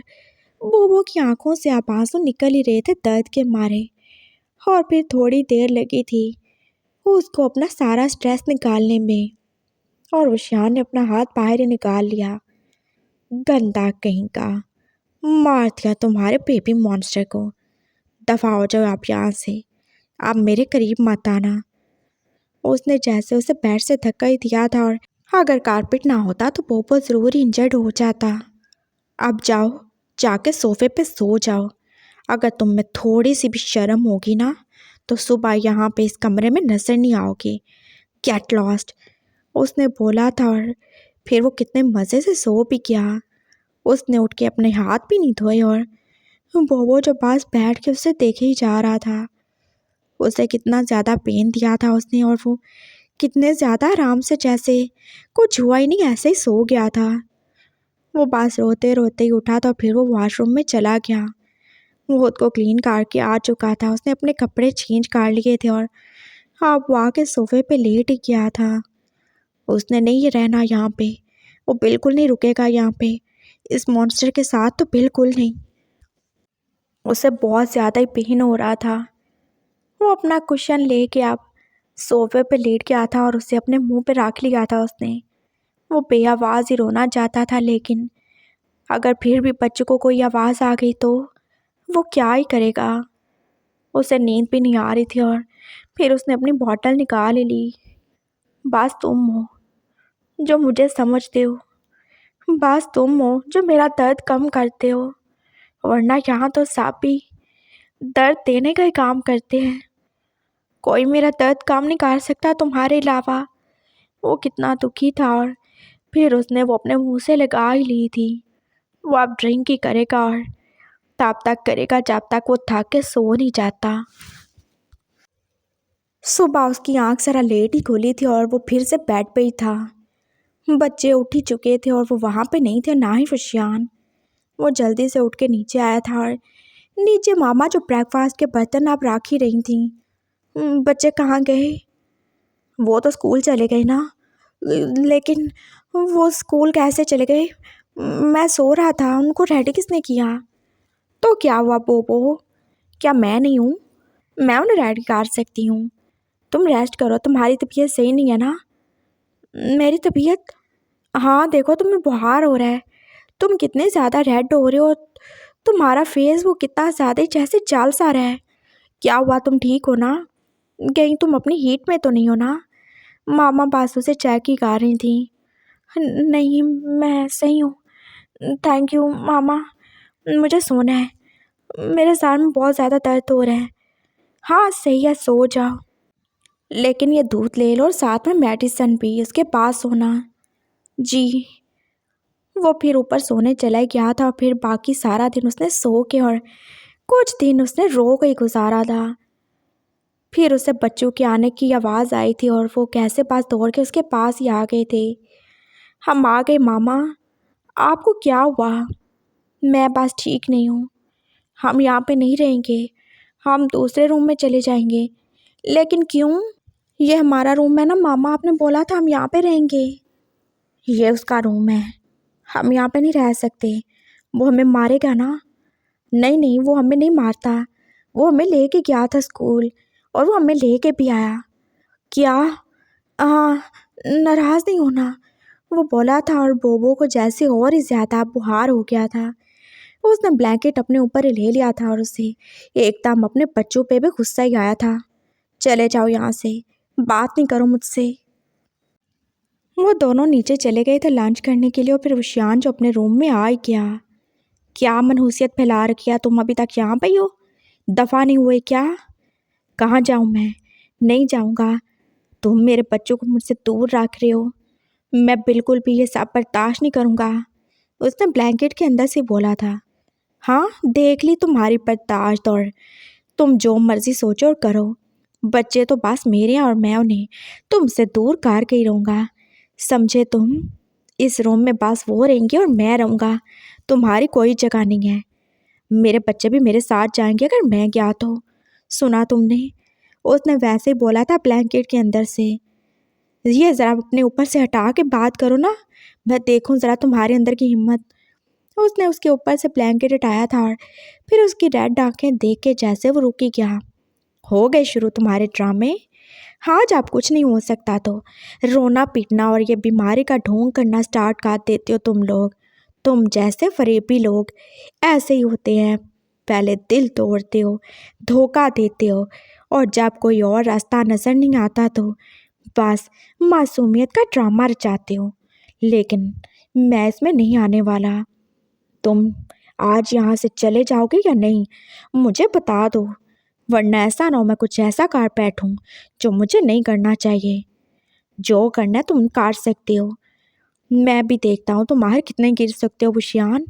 बोबो की आंखों से अब आंसू निकल ही रहे थे दर्द के मारे। और फिर थोड़ी देर लगी थी उसको अपना सारा स्ट्रेस निकालने में, और उशियान ने अपना हाथ बाहर ही निकाल लिया। गंदा कहीं का, मार दिया तुम्हारे बेबी मॉन्स्टर को। दफा हो जाओ आप यहाँ से, आप मेरे करीब मत आना। उसने जैसे उसे बेड से धक्का ही दिया था, और अगर कारपेट ना होता तो पोपो ज़रूर इंजर्ड हो जाता। अब जाओ, जाके सोफे पे सो जाओ। अगर तुम में थोड़ी सी भी शर्म होगी ना तो सुबह यहाँ पे इस कमरे में नजर नहीं आओगी। गेट लॉस्ट, उसने बोला था, और फिर वो कितने मज़े से सो भी गया। उसने उठ के अपने हाथ भी नहीं धोए, और बोबो जो पास बैठ के उसे देखे ही जा रहा था। उसे कितना ज़्यादा पेन दिया था उसने, और वो कितने ज़्यादा आराम से, जैसे कुछ हुआ ही नहीं ऐसे ही सो गया था। वो बस रोते रोते ही उठा तो फिर वो वॉशरूम में चला गया। वो खुद को क्लीन करके आ चुका था, उसने अपने कपड़े चेंज कर लिए थे, और अब वो आके सोफे पे लेट ही गया था। उसने नहीं रहना यहाँ पे, वो बिल्कुल नहीं रुकेगा यहाँ पे, इस मॉन्स्टर के साथ तो बिल्कुल नहीं। उसे बहुत ज़्यादा ही पेन हो रहा था। वो अपना कुशन लेके अब सोफे पे लेट गया था, और उसे अपने मुंह पे रख लिया था उसने। वो बेआवाज़ ही रोना चाहता था, लेकिन अगर फिर भी बच्चों को कोई आवाज़ आ गई तो वो क्या ही करेगा। उसे नींद भी नहीं आ रही थी, और फिर उसने अपनी बॉटल निकाल ही ली। बस तुम हो जो मुझे समझते हो, बस तुम हो जो मेरा दर्द कम करते हो, वरना यहाँ तो सब भी दर्द देने का ही काम करते हैं। कोई मेरा दर्द कम नहीं कर सकता तुम्हारे अलावा। वो कितना दुखी था, और फिर उसने वो अपने मुंह से लगा ही ली थी। वो अब ड्रिंक ही करेगा, और तब तक करेगा जब तक वो थक के सो नहीं जाता। सुबह उसकी आंख जरा लेट ही खुली थी, और वो फिर से बेड पे ही था। बच्चे उठ ही चुके थे, और वो वहाँ पे नहीं थे, ना ही फशियान। वो जल्दी से उठ के नीचे आया था, और नीचे मामा जो ब्रेकफास्ट के बर्तन आप रख ही रही थी। बच्चे कहाँ गए? वो तो स्कूल चले गए ना। लेकिन वो स्कूल कैसे चले गए? मैं सो रहा था, उनको रेडी किसने किया? तो क्या हुआ पोपो, क्या मैं नहीं हूँ? मैं उन्हें रेडी कर सकती हूँ। तुम रेस्ट करो, तुम्हारी तबीयत सही नहीं है ना? मेरी तबीयत, हाँ देखो तुम्हें बुखार हो रहा है, तुम कितने ज़्यादा रेड हो रहे हो, तुम्हारा फेस वो कितना ज़्यादा जैसे जल सा रहा है। क्या हुआ, तुम ठीक हो ना? कहीं तुम अपनी हीट में तो नहीं हो ना? मामा बासु से चेक ही कर रही थी। नहीं, मैं सही हूँ, थैंक यू मामा। मुझे सोना है, मेरे सर में बहुत ज़्यादा दर्द हो रहा है। हाँ सही है, सो जाओ, लेकिन ये दूध ले लो और साथ में मेडिसिन भी, इसके पास सोना। जी। वो फिर ऊपर सोने चला गया था, और फिर बाकी सारा दिन उसने सो के और कुछ दिन उसने रो के ही गुजारा था। फिर उसे बच्चों के आने की आवाज़ आई थी, और वो कैसे पास दौड़ के उसके पास ही आ गए थे। हम आ गए मामा, आपको क्या हुआ? मैं बस ठीक नहीं हूँ, हम यहाँ पे नहीं रहेंगे, हम दूसरे रूम में चले जाएंगे। लेकिन क्यों? ये हमारा रूम है ना मामा, आपने बोला था हम यहाँ पे रहेंगे। ये उसका रूम है, हम यहाँ पे नहीं रह सकते, वो हमें मारेगा ना। नहीं नहीं, वो हमें नहीं मारता, वो हमें लेके गया था स्कूल, और वो हमें लेके भी आया। क्या? हाँ, नाराज़ नहीं होना, वो बोला था। और बोबो को जैसे और ही ज़्यादा बुखार हो गया था, उसने ब्लैंकेट अपने ऊपर ही ले लिया था, और उसे एकदम अपने बच्चों पे भी गुस्सा ही आया था। चले जाओ यहाँ से, बात नहीं करो मुझसे। वो दोनों नीचे चले गए थे लंच करने के लिए, और फिर उशियान जो अपने रूम में आ ही गया। क्या मनहूसियत फैला रखी है तुम, अभी तक यहाँ पे ही हो, दफ़ा नहीं हुए क्या? कहाँ जाऊँ मैं? नहीं जाऊँगा, तुम मेरे बच्चों को मुझसे दूर रख रहे हो, मैं बिल्कुल भी ये सब बर्दाश्त नहीं करूँगा, उसने ब्लैंकेट के अंदर से बोला था। हाँ, देख ली तुम्हारी बर्दाश्त। और तुम जो मर्जी सोचो और करो। बच्चे तो बस मेरे हैं और मैं उन्हें तुमसे दूर करके ही रहूँगा। समझे तुम? इस रूम में बस वो रहेंगे और मैं रहूँगा। तुम्हारी कोई जगह नहीं है। मेरे बच्चे भी मेरे साथ जाएंगे अगर मैं गया तो। सुना तुमने? उसने वैसे ही बोला था ब्लैंकेट के अंदर से। ये ज़रा अपने ऊपर से हटा के बात करो ना, मैं देखूं ज़रा तुम्हारे अंदर की हिम्मत। उसने उसके ऊपर से ब्लैंकेट हटाया था और फिर उसकी रेड आंखें देख के जैसे वो रुकी गया। हो गए शुरू तुम्हारे ड्रामे। हाँ, जब कुछ नहीं हो सकता तो रोना पीटना और ये बीमारी का ढोंग करना स्टार्ट कर देते हो तुम लोग। तुम जैसे फरेबी लोग ऐसे ही होते हैं। पहले दिल तोड़ते हो, धोखा देते हो, और जब कोई और रास्ता नज़र नहीं आता तो बस मासूमियत का ड्रामा रचाते हो। लेकिन मैं इसमें नहीं आने वाला। तुम आज यहाँ से चले जाओगे या नहीं, मुझे बता दो, वरना ऐसा ना हो मैं कुछ ऐसा कर बैठूं जो मुझे नहीं करना चाहिए। जो करना है तुम कर सकते हो। मैं भी देखता हूँ तुम बाहर कितने गिर सकते हो बुशियान।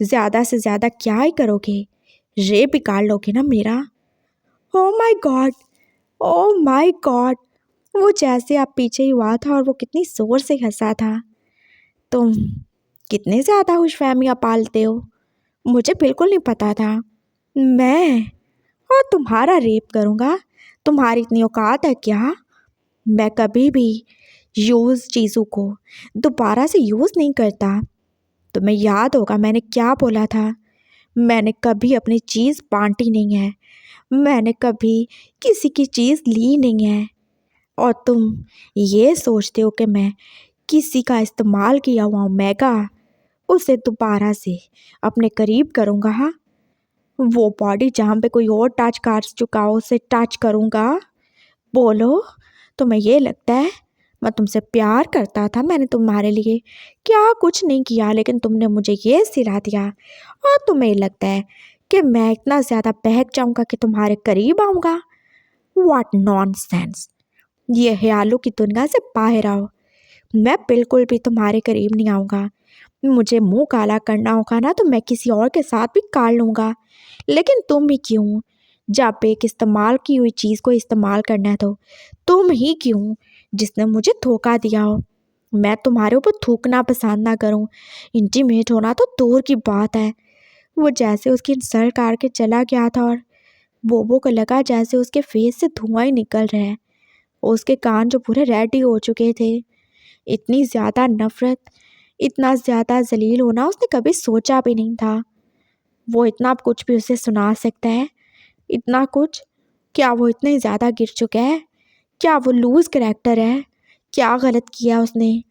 ज़्यादा से ज़्यादा क्या ही करोगे, रेप ही कर लोगे ना मेरा। Oh my God, oh my God. वो जैसे आप पीछे ही हुआ था और वो कितनी जोर से हंसा था। तुम कितने ज़्यादा खुशफहमियाँ पालते हो, मुझे बिल्कुल नहीं पता था। मैं और तुम्हारा रेप करूँगा, तुम्हारी इतनी औकात है क्या? मैं कभी भी यूज़ चीज़ों को दोबारा से यूज़ नहीं करता। तुम्हें याद होगा मैंने क्या बोला था। मैंने कभी अपनी चीज़ बांटी नहीं है, मैंने कभी किसी की चीज़ ली नहीं है। और तुम ये सोचते हो कि मैं किसी का इस्तेमाल किया हुआ ओमेगा उसे दोबारा से अपने करीब करूँगा? हाँ, वो बॉडी जहाँ पे कोई और टच कर चुका हो उसे टच करूँगा? बोलो, तुम्हें ये लगता है मैं तुमसे प्यार करता था? मैंने तुम्हारे लिए क्या कुछ नहीं किया, लेकिन तुमने मुझे ये सिला दिया। और तुम्हें लगता है कि मैं इतना ज़्यादा बहक जाऊँगा कि तुम्हारे करीब आऊँगा? What nonsense. ये ख्यालों की दुनिया से बाहर आओ। मैं बिल्कुल भी तुम्हारे करीब नहीं आऊँगा। मुझे मुंह काला करना होगा ना तो मैं किसी और के साथ भी काट लूँगा, लेकिन तुम ही क्यों? जब एक इस्तेमाल की हुई चीज़ को इस्तेमाल करना है तो तुम ही क्यों, जिसने मुझे धोखा दिया हो। मैं तुम्हारे ऊपर थूकना पसंद ना करूं, इंटीमेट होना तो दूर की बात है। वो जैसे उसकी इंसल्ट करके चला गया था और बोबो को लगा जैसे उसके फेस से धुआं ही निकल रहा है। उसके कान जो पूरे रेड ही हो चुके थे। इतनी ज़्यादा नफ़रत, इतना ज़्यादा जलील होना उसने कभी सोचा भी नहीं था। वो इतना कुछ भी उसे सुना सकता है, इतना कुछ। क्या वो इतने ज़्यादा गिर चुका है? क्या वो लूज़ करैक्टर है? क्या गलत किया उसने?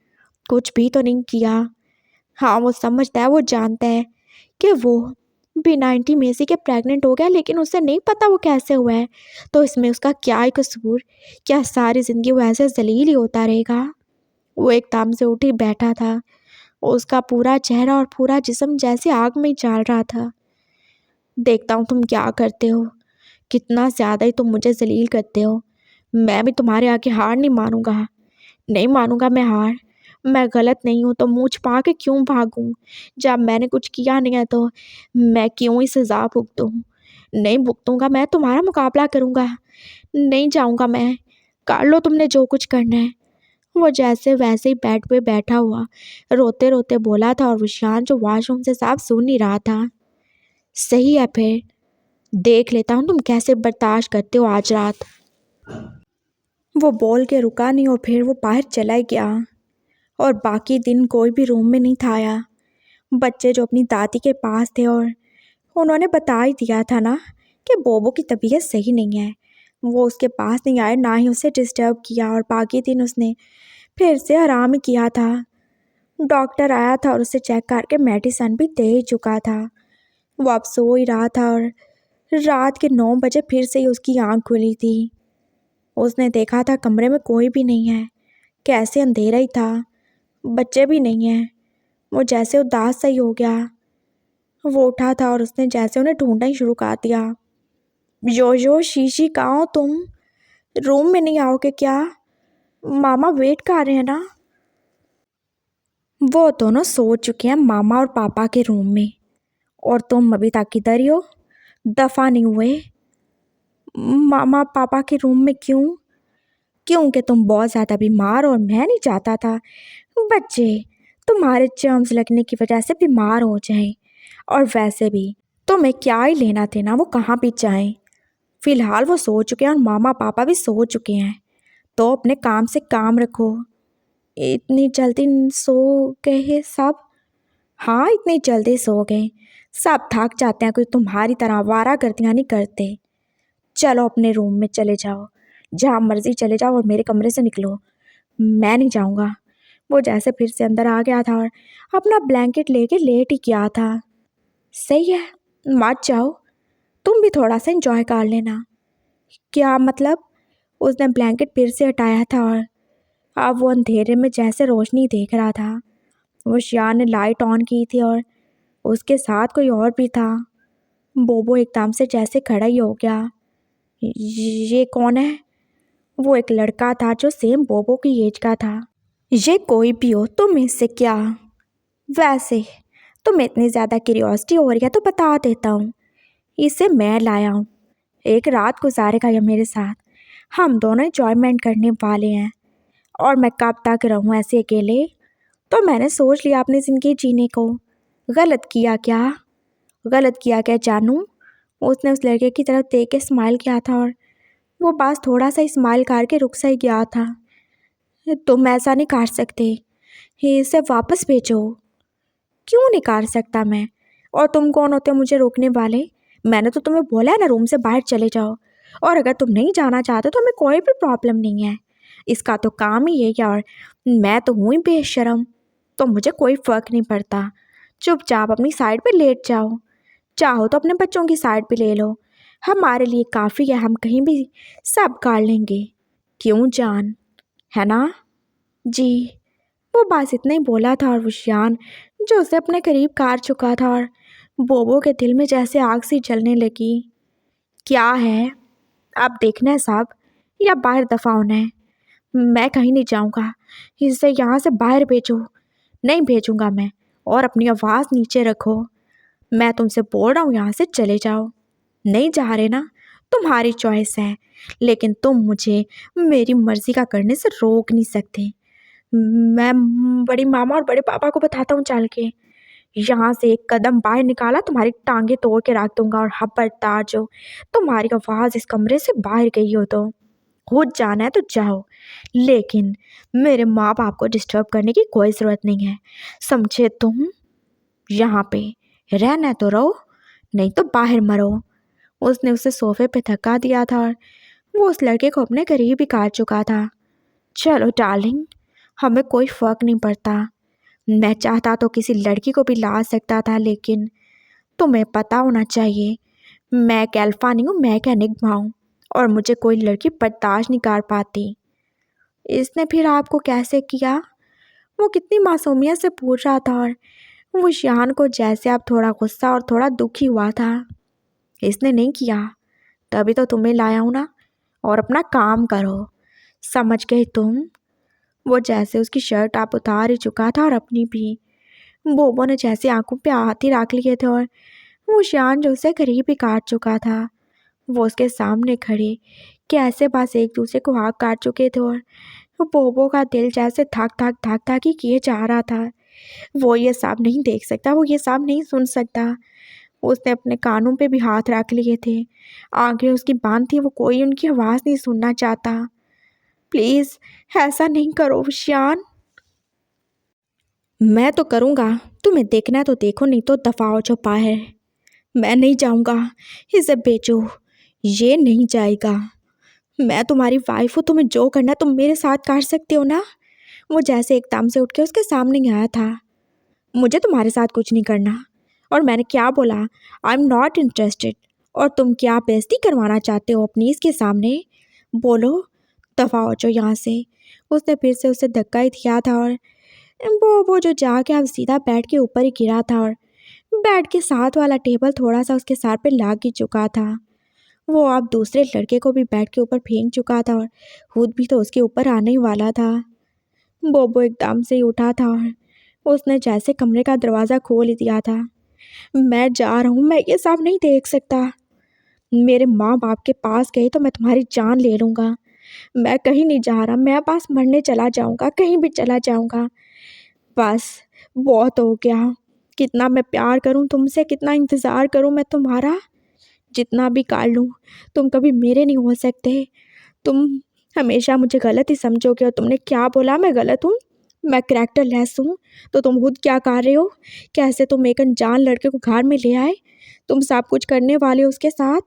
कुछ भी तो नहीं किया। हाँ, वो समझता है, वो जानता है कि वो बिना इंटीमेसी के प्रेग्नेंट हो गया, लेकिन उसे नहीं पता वो कैसे हुआ है। तो इसमें उसका क्या ही कसूर? क्या सारी ज़िंदगी वो ऐसे जलील ही होता रहेगा? वो एकदम से उठ ही बैठा था। उसका पूरा चेहरा और पूरा जिस्म जैसे आग में जल रहा था। देखता हूँ तुम क्या करते हो, कितना ज़्यादा ही तुम मुझे जलील करते हो। मैं भी तुम्हारे आगे हार नहीं मानूंगा। नहीं मानूंगा मैं हार। मैं गलत नहीं हूँ तो मुँह छुपा के क्यों भागूं? जब मैंने कुछ किया नहीं है तो मैं क्यों ही सज़ा भुगतूं? नहीं भुगतूंगा, मैं तुम्हारा मुकाबला करूंगा। नहीं जाऊंगा मैं। कर लो तुमने जो कुछ करना है। वो जैसे वैसे ही बेड पे बैठा हुआ रोते रोते बोला था, और विशान जो वॉशरूम से साफ सुन ही रहा था। सही है, फिर देख लेता हूँ तुम कैसे बर्दाश्त करते हो आज रात। वो बोल के रुका नहीं और फिर वो बाहर चला ही गया। और बाकी दिन कोई भी रूम में नहीं था आया। बच्चे जो अपनी दादी के पास थे, और उन्होंने बता ही दिया था ना कि बोबो की तबीयत सही नहीं है। वो उसके पास नहीं आए, ना ही उसे डिस्टर्ब किया, और बाकी दिन उसने फिर से आराम ही किया था। डॉक्टर आया था और उसे चेक करके मेडिसिन भी दे ही चुका था। वो अब सो ही रहा था और रात के 9 बजे फिर से ही उसकी आँख खुली थी। उसने देखा था कमरे में कोई भी नहीं है, कैसे अंधेरा ही था, बच्चे भी नहीं हैं। वो जैसे उदास सा ही हो गया। वो उठा था और उसने जैसे उन्हें ढूंढना ही शुरू कर दिया। यो शीशी, कहाँ हो तुम? रूम में नहीं आओगे क्या? मामा वेट कर रहे हैं ना। वो दोनों सो चुके हैं मामा और पापा के रूम में। और तुम अभी तक किधर ही हो? दफ़ा नहीं हुए? मामा पापा के रूम में क्यों? क्योंकि तुम बहुत ज़्यादा बीमार हो और मैं नहीं चाहता था बच्चे तुम्हारे जर्म्स लगने की वजह से बीमार हो जाएं। और वैसे भी तुम्हें क्या ही लेना देना वो कहाँ भी जाएं। फिलहाल वो सो चुके हैं और मामा पापा भी सो चुके हैं, तो अपने काम से काम रखो। इतनी जल्दी सो गए हैं सब? हाँ, इतनी जल्दी सो गए। सब थक जाते हैं, कोई तुम्हारी तरह आवारागर्दियाँ नहीं करते। चलो अपने रूम में चले जाओ, जहाँ मर्जी चले जाओ और मेरे कमरे से निकलो। मैं नहीं जाऊँगा। वो जैसे फिर से अंदर आ गया था और अपना ब्लैंकेट लेके लेट ही गया था। सही है, मत जाओ, तुम भी थोड़ा सा एंजॉय कर लेना। क्या मतलब? उसने ब्लैंकेट फिर से हटाया था और अब वो अंधेरे में जैसे रोशनी देख रहा था। वो शियान ने लाइट ऑन की थी और उसके साथ कोई और भी था। बोबो एकदम से जैसे खड़ा ही हो गया। ये कौन है? वो एक लड़का था जो सेम बोबो की एज का था। ये कोई भी हो, तुम इससे क्या? वैसे तुम्हें इतनी ज़्यादा क्यूरियोसिटी हो रही है तो बता देता हूँ, इसे मैं लाया हूँ। एक रात गुजारेगा ये मेरे साथ, हम दोनों एंजॉयमेंट करने वाले हैं। और मैं कब तक रहूँ ऐसे अकेले? तो मैंने सोच लिया अपनी ज़िंदगी जीने को। गलत किया क्या? गलत किया क्या जानू? उसने उस लड़के की तरफ देख के स्माइल किया था और वो बस थोड़ा सा स्माइल करके रुक सा ही गया था। तुम ऐसा नहीं कर सकते, इसे वापस भेजो। क्यों नहीं कर सकता मैं? और तुम कौन होते हो मुझे रोकने वाले? मैंने तो तुम्हें बोला है ना रूम से बाहर चले जाओ। और अगर तुम नहीं जाना चाहते तो हमें कोई भी प्रॉब्लम नहीं है, इसका तो काम ही है क्या? और मैं तो हूँ ही बेशरम, तो मुझे कोई फ़र्क नहीं पड़ता। चुपचाप अपनी साइड पे लेट जाओ, चाहो तो अपने बच्चों की साइड पे ले लो, हमारे लिए काफ़ी है, हम कहीं भी सब कर लेंगे। क्यों जान, है ना? जी। वो बस इतना ही बोला था और विशियान जो उसे अपने करीब कार चुका था और बोबो के दिल में जैसे आग सी जलने लगी। क्या है, अब देखना है सब या बाहर दफा होना है? मैं कहीं नहीं जाऊंगा, इसे यहाँ से बाहर भेजो। नहीं भेजूंगा मैं, और अपनी आवाज़ नीचे रखो। मैं तुमसे बोल रहा हूँ यहाँ से चले जाओ। नहीं जा रहे ना? तुम्हारी चॉइस है, लेकिन तुम मुझे मेरी मर्जी का करने से रोक नहीं सकते। मैं बड़ी मामा और बड़े पापा को बताता हूँ चल के। यहाँ से एक कदम बाहर निकाला तुम्हारी टांगे तोड़ के रख दूंगा। और खबरदार जो तुम्हारी आवाज़ इस कमरे से बाहर गई हो तो खुद जाना है तो जाओ, लेकिन मेरे माँ बाप को डिस्टर्ब करने की कोई ज़रूरत नहीं है, समझे तुम? यहाँ पे रहना है तो रहो, नहीं तो बाहर मरो। उसने उसे सोफे पे धक्का दिया था और वो उस लड़के को अपने करीब ही काट चुका था। चलो डार्लिंग, हमें कोई फ़र्क नहीं पड़ता। मैं चाहता तो किसी लड़की को भी ला सकता था, लेकिन तुम्हें पता होना चाहिए मैं एक अल्फा नहीं हूँ, मैं एक एनिग्मा हूँ और मुझे कोई लड़की बर्दाश्त नहीं कर पाती। इसने फिर आपको कैसे किया? वो कितनी मासूमियत से पूछ रहा था और वो शियान को जैसे अब थोड़ा गुस्सा और थोड़ा दुखी हुआ था। इसने नहीं किया, तभी तो तुम्हें लाया हूँ ना। और अपना काम करो, समझ गए तुम? वो जैसे उसकी शर्ट आप उतार ही चुका था और अपनी भी। बोबो ने जैसे आंखों पे हाथ ही रख लिए थे और वो शियान जो उसे करीब ही काट चुका था। वो उसके सामने खड़े कैसे बस एक दूसरे को हाथ काट चुके थे और बोबो का दिल जैसे धक धक धक धक ही किए जा रहा था। वो ये सब नहीं देख सकता, वो ये सब नहीं सुन सकता। उसने अपने कानों पे भी हाथ रख लिए थे, आंखें उसकी बंद थी, वो कोई उनकी आवाज़ नहीं सुनना चाहता। प्लीज़ ऐसा नहीं करो शियान। मैं तो करूँगा, तुम्हें देखना है तो देखो, नहीं तो दफ़ा हो जो बाहर। मैं नहीं जाऊँगा, इसे बेचो, ये नहीं जाएगा। मैं तुम्हारी वाइफ हूँ, तुम्हें जो करना है तुम मेरे साथ कर सकते हो ना। वो जैसे एकदम से उठ के उसके सामने ही आया था। मुझे तुम्हारे साथ कुछ नहीं करना। और मैंने क्या बोला? I am not interested. और तुम क्या बेइज्जती करवाना चाहते हो अपनी इसके सामने? बोलो, दफ़ा हो जाओ यहाँ से। उसने फिर से उसे धक्का ही दिया था और वो जो जाके अब सीधा बेड के ऊपर ही गिरा था और बेड के साथ वाला टेबल थोड़ा सा उसके सर पे लग ही चुका था। वो अब दूसरे लड़के को भी बेड के ऊपर फेंक चुका था और खुद भी तो उसके ऊपर आने ही वाला था। बोबो एकदम से ही उठा था और उसने जैसे कमरे का दरवाज़ा खोल ही दिया था। मैं जा रहा हूँ, मैं ये सब नहीं देख सकता। मेरे माँ बाप के पास गई तो मैं तुम्हारी जान ले लूँगा। मैं कहीं नहीं जा रहा, मैं बस मरने चला जाऊँगा, कहीं भी चला जाऊँगा। बस बहुत हो गया। कितना मैं प्यार करूँ तुमसे, कितना इंतज़ार करूँ मैं तुम्हारा, जितना भी काट लूँ, तुम कभी मेरे नहीं हो सकते। तुम हमेशा मुझे गलत ही समझोगे और तुमने क्या बोला मैं गलत हूँ? मैं करैक्टर लेस हूँ? तो तुम खुद क्या कर रहे हो? कैसे तुम एक अनजान लड़के को घर में ले आए? तुम सब कुछ करने वाले हो उसके साथ?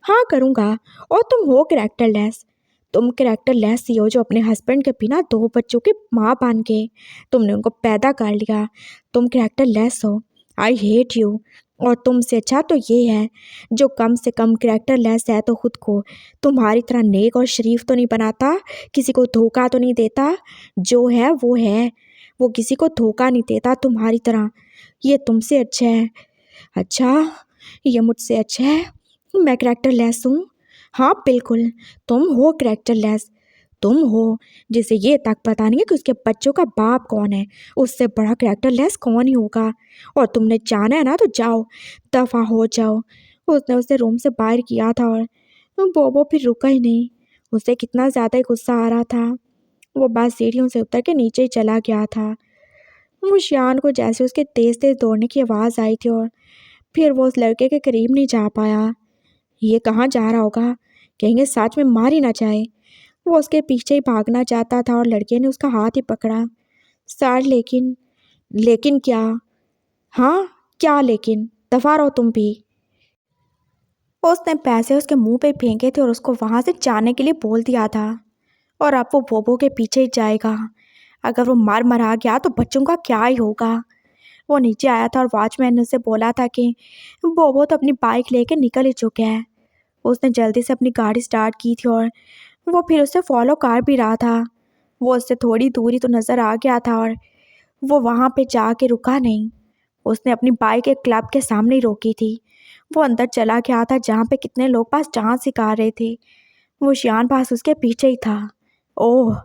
हाँ करूँगा। और तुम हो करैक्टर लेस। तुम करैक्टर लेस ही हो जो अपने हस्बैंड के बिना 2 बच्चों की माँ बन के तुमने उनको पैदा कर लिया। तुम करैक्टर लेस हो। I hate you. और तुमसे अच्छा तो ये है जो कम से कम करैक्टर लेस है तो खुद को तुम्हारी तरह नेक और शरीफ तो नहीं बनाता, किसी को धोखा तो नहीं देता। जो है, वो किसी को धोखा नहीं देता तुम्हारी तरह। ये तुमसे अच्छा है। अच्छा, ये मुझसे अच्छा है। मैं करैक्टर लेस हूँ? हाँ बिल्कुल, तुम हो करैक्टर लेस। तुम हो जिसे ये तक पता नहीं है कि उसके बच्चों का बाप कौन है। उससे बड़ा करैक्टर लेस कौन ही होगा। और तुमने जाना है ना तो जाओ, दफ़ा हो जाओ। उसने उसे रूम से बाहर किया था और बोबो फिर रुका ही नहीं। उसे कितना ज़्यादा ही गुस्सा आ रहा था। वो बस सीढ़ियों से उतर के नीचे ही चला गया था। मुशियान को जैसे उसके तेज़ तेज़ दौड़ने की आवाज़ आई थी और फिर वो उस लड़के के करीब नहीं जा पाया। ये कहाँ जा रहा होगा, कहेंगे सच में मार ही ना जाए। वो उसके पीछे ही भागना चाहता था और लड़के ने उसका हाथ ही पकड़ा। सर लेकिन लेकिन क्या? हाँ क्या लेकिन? दफा रहो तुम भी। उसने पैसे उसके मुंह पे फेंके थे और उसको वहाँ से जाने के लिए बोल दिया था। और अब वो बोबो के पीछे ही जाएगा। अगर वो मार मरा गया तो बच्चों का क्या ही होगा। वो नीचे आया था और वॉचमैन ने उसे बोला था कि बोबो तो अपनी बाइक लेके निकल ही चुके हैं। उसने जल्दी से अपनी गाड़ी स्टार्ट की थी और वो फिर उसे फॉलो कर भी रहा था। वो उससे थोड़ी दूरी तो नज़र आ गया था और वो वहाँ पे जाके रुका नहीं। उसने अपनी बाइक एक क्लब के सामने ही रोकी थी। वो अंदर चला गया था जहाँ पे कितने लोग पास डांस सिखा रहे थे। वो शियान पास उसके पीछे ही था। ओह,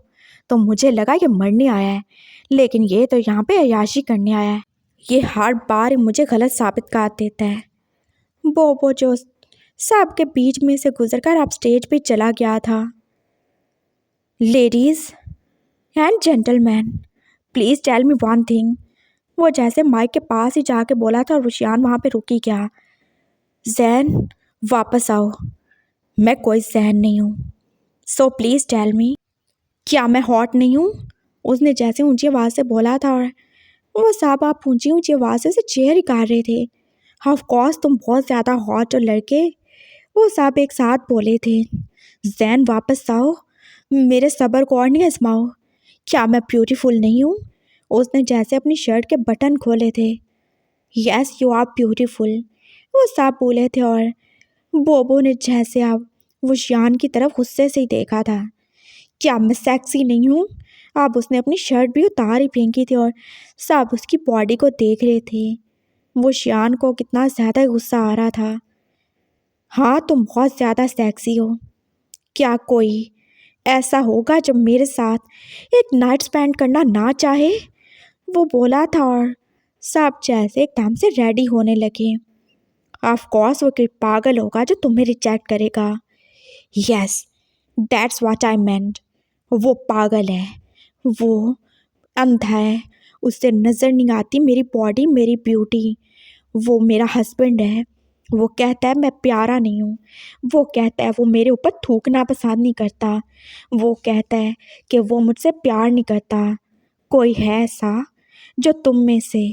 तो मुझे लगा ये मरने आया है, लेकिन ये तो यहाँ पे अय्याशी करने आया है। ये हर बार मुझे गलत साबित कर देता है। बोबो जो सबके बीच में से गुजरकर अब स्टेज पे चला गया था। Ladies and gentleman, please tell me one thing. वो जैसे माइक के पास ही जाके बोला था और रुशियान वहाँ पे रुकी क्या। जैन, वापस आओ। मैं कोई जैन नहीं हूँ। सो प्लीज़ टेल मी, क्या मैं हॉट नहीं हूँ? उसने जैसे ऊंची आवाज़ से बोला था और वो सब आप ऊंची ऊंची आवाज़ से चेयर ही कर रहे थे। ऑफ कोर्स तुम बहुत ज़्यादा हॉट हो लड़के, वो सब एक साथ बोले थे। जैन वापस आओ, मेरे सब्र को और नहीं आजमाओ। क्या मैं ब्यूटीफुल नहीं हूँ? उसने जैसे अपनी शर्ट के बटन खोले थे। यस यू आर ब्यूटीफुल, वो सब बोले थे और बोबो ने जैसे अब वो शियान की तरफ गुस्से से ही देखा था। क्या मैं सेक्सी नहीं हूँ? अब उसने अपनी शर्ट भी उतार ही फेंकी थी और सब उसकी बॉडी को देख रहे थे। वो शियान को कितना ज़्यादा गुस्सा आ रहा था। हाँ तुम बहुत ज़्यादा सेक्सी हो। क्या कोई ऐसा होगा जो मेरे साथ एक नाइट स्पेंड करना ना चाहे? वो बोला था और सब जैसे एकदम से रेडी होने लगे। ऑफ कोर्स वो कोई पागल होगा जो तुम्हें रिजेक्ट करेगा। यस, दैट्स व्हाट आई मेंट। वो पागल है, वो अंधा है, उससे नज़र नहीं आती मेरी बॉडी, मेरी ब्यूटी। वो मेरा हस्बैंड है। वो कहता है मैं प्यारा नहीं हूँ। वो कहता है वो मेरे ऊपर थूकना पसंद नहीं करता। वो कहता है कि वो मुझसे प्यार नहीं करता। कोई है ऐसा जो तुम में से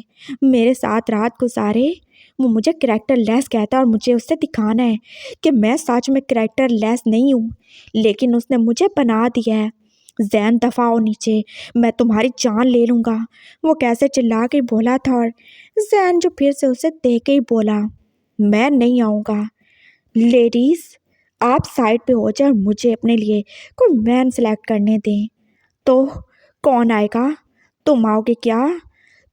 मेरे साथ रात गुजारे? वो मुझे करैक्टर लेस कहता है और मुझे उससे दिखाना है कि मैं सच में करैक्टर लेस नहीं हूँ, लेकिन उसने मुझे बना दिया है। जैन दफ़ा हो नीचे, मैं तुम्हारी जान ले लूँगा। वो कैसे चिल्ला के बोला था और जैन जो फिर से उसे देख के ही बोला, मैं नहीं आऊँगा। लेडीज़ आप साइड पे हो जाए और मुझे अपने लिए कोई मैन सेलेक्ट करने दें। तो कौन आएगा? तुम आओगे क्या?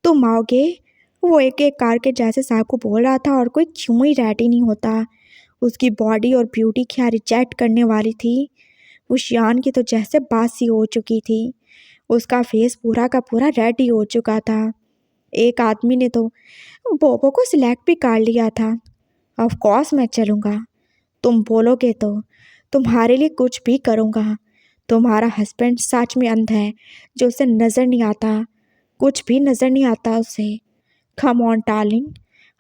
तुम आओगे? वो एक एक करके जैसे साहब को बोल रहा था और कोई क्यों ही रेडी नहीं होता। उसकी बॉडी और ब्यूटी क्या रिजेक्ट करने वाली थी। उस शियान की तो जैसे बासी हो चुकी थी। उसका फेस पूरा का पूरा रेडी हो चुका था। एक आदमी ने तो बोबो को सिलेक्ट भी कर लिया था। ऑफ कोर्स मैं चलूँगा, तुम बोलोगे तो तुम्हारे लिए कुछ भी करूँगा। तुम्हारा हस्बैंड सच में अंधा है जो उसे नज़र नहीं आता, कुछ भी नज़र नहीं आता उसे। कम ऑन डार्लिंग,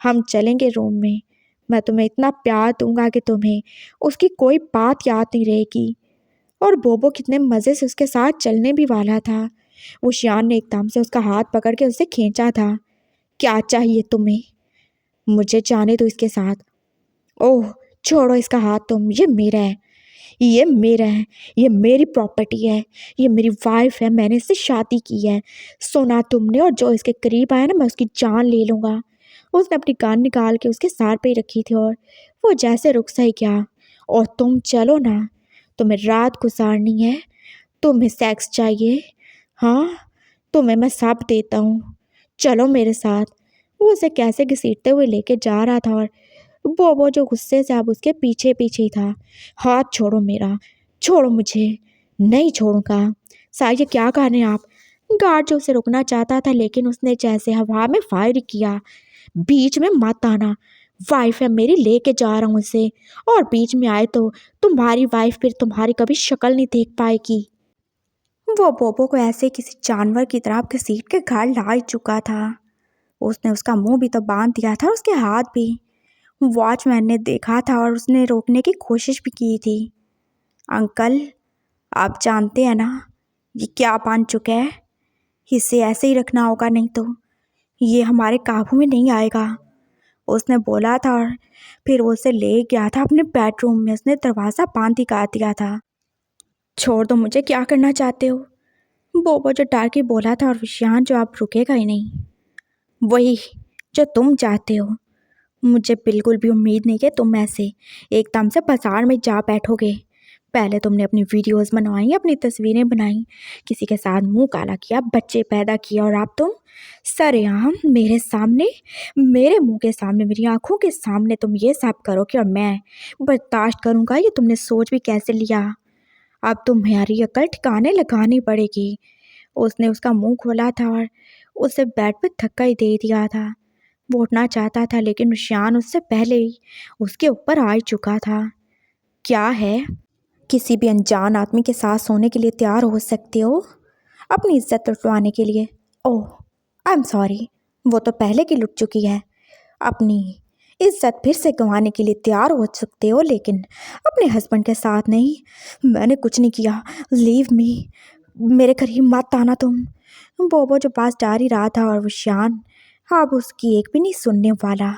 हम चलेंगे रूम में। मैं तुम्हें इतना प्यार दूंगा कि तुम्हें उसकी कोई बात याद नहीं रहेगी। और बोबो कितने मज़े से उसके साथ चलने भी वाला था। वो शियान ने एकदम से उसका हाथ पकड़ के उसे खींचा था। क्या चाहिए तुम्हें? मुझे जाने दो इसके साथ। ओह छोड़ो इसका हाथ तुम, ये मेरा है, ये मेरा है, ये मेरी प्रॉपर्टी है, ये मेरी वाइफ है, मैंने इससे शादी की है। सुना तुमने? और जो इसके करीब आया ना मैं उसकी जान ले लूँगा। उसने अपनी गन निकाल के उसके सर पे रखी थी और वो जैसे रुक सा ही गया। और तुम चलो ना, तुम्हें रात गुजारनी है, तुम्हें सेक्स चाहिए, हाँ तुम्हें मैं सब देता हूँ, चलो मेरे साथ। वो उसे कैसे घसीटते हुए लेके जा रहा था और बोबो जो गुस्से से अब उसके पीछे पीछे ही था। हाथ छोड़ो मेरा, छोड़ो मुझे, नहीं छोड़ूंगा। साहब ये क्या कर रहे हैं आप? गार्ड जो उसे रुकना चाहता था लेकिन उसने जैसे हवा में फायर किया। बीच में मत आना, वाइफ है मेरी, लेके जा रहा हूँ उसे, और बीच में आए तो तुम्हारी वाइफ फिर तुम्हारी कभी शक्ल नहीं देख पाएगी। वो बोबो को ऐसे किसी जानवर की तरह घसीट के घर ला ही चुका था। उसने उसका मुंह भी तो बांध दिया था और उसके हाथ भी। वॉचमैन ने देखा था और उसने रोकने की कोशिश भी की थी। अंकल, आप जानते हैं ना ये क्या बन चुका है, इसे ऐसे ही रखना होगा नहीं तो ये हमारे काबू में नहीं आएगा, उसने बोला था। और फिर वो उसे ले गया था अपने बेडरूम में। उसने दरवाज़ा बंद ही कर दिया था। छोड़ दो मुझे, क्या करना चाहते हो? बोबो जो डर के बोला था और विशान जो आप रुकेगा ही नहीं। वही जो तुम चाहते हो। मुझे बिल्कुल भी उम्मीद नहीं कि तुम ऐसे एकदम से बाजार में जा बैठोगे। पहले तुमने अपनी वीडियोस बनवाई, अपनी तस्वीरें बनाई, किसी के साथ मुंह काला किया, बच्चे पैदा किया, और अब तुम सरेआम मेरे सामने, मेरे मुंह के सामने, मेरी आंखों के सामने तुम ये सब करोगे और मैं बर्दाश्त करूँगा? ये तुमने सोच भी कैसे लिया? अब तुम्हारी अकल ठिकाने लगानी पड़ेगी। उसने उसका मुंह खोला था और उसे बेड पे धक्का ही दे दिया था। वो उठना चाहता था लेकिन रुशियान उससे पहले ही उसके ऊपर आ ही चुका था। क्या है? किसी भी अनजान आदमी के साथ सोने के लिए तैयार हो सकते हो अपनी इज्जत लुटवाने के लिए? ओह आई एम सॉरी, वो तो पहले की लुट चुकी है। अपनी इज्जत फिर से गंवाने के लिए तैयार हो सकते हो लेकिन अपने हस्बैंड के साथ नहीं। मैंने कुछ नहीं किया, लीव मी, मेरे करीब मत आना तुम। बोबो जो पास जा ही रहा था और विशान अब उसकी एक भी नहीं सुनने वाला।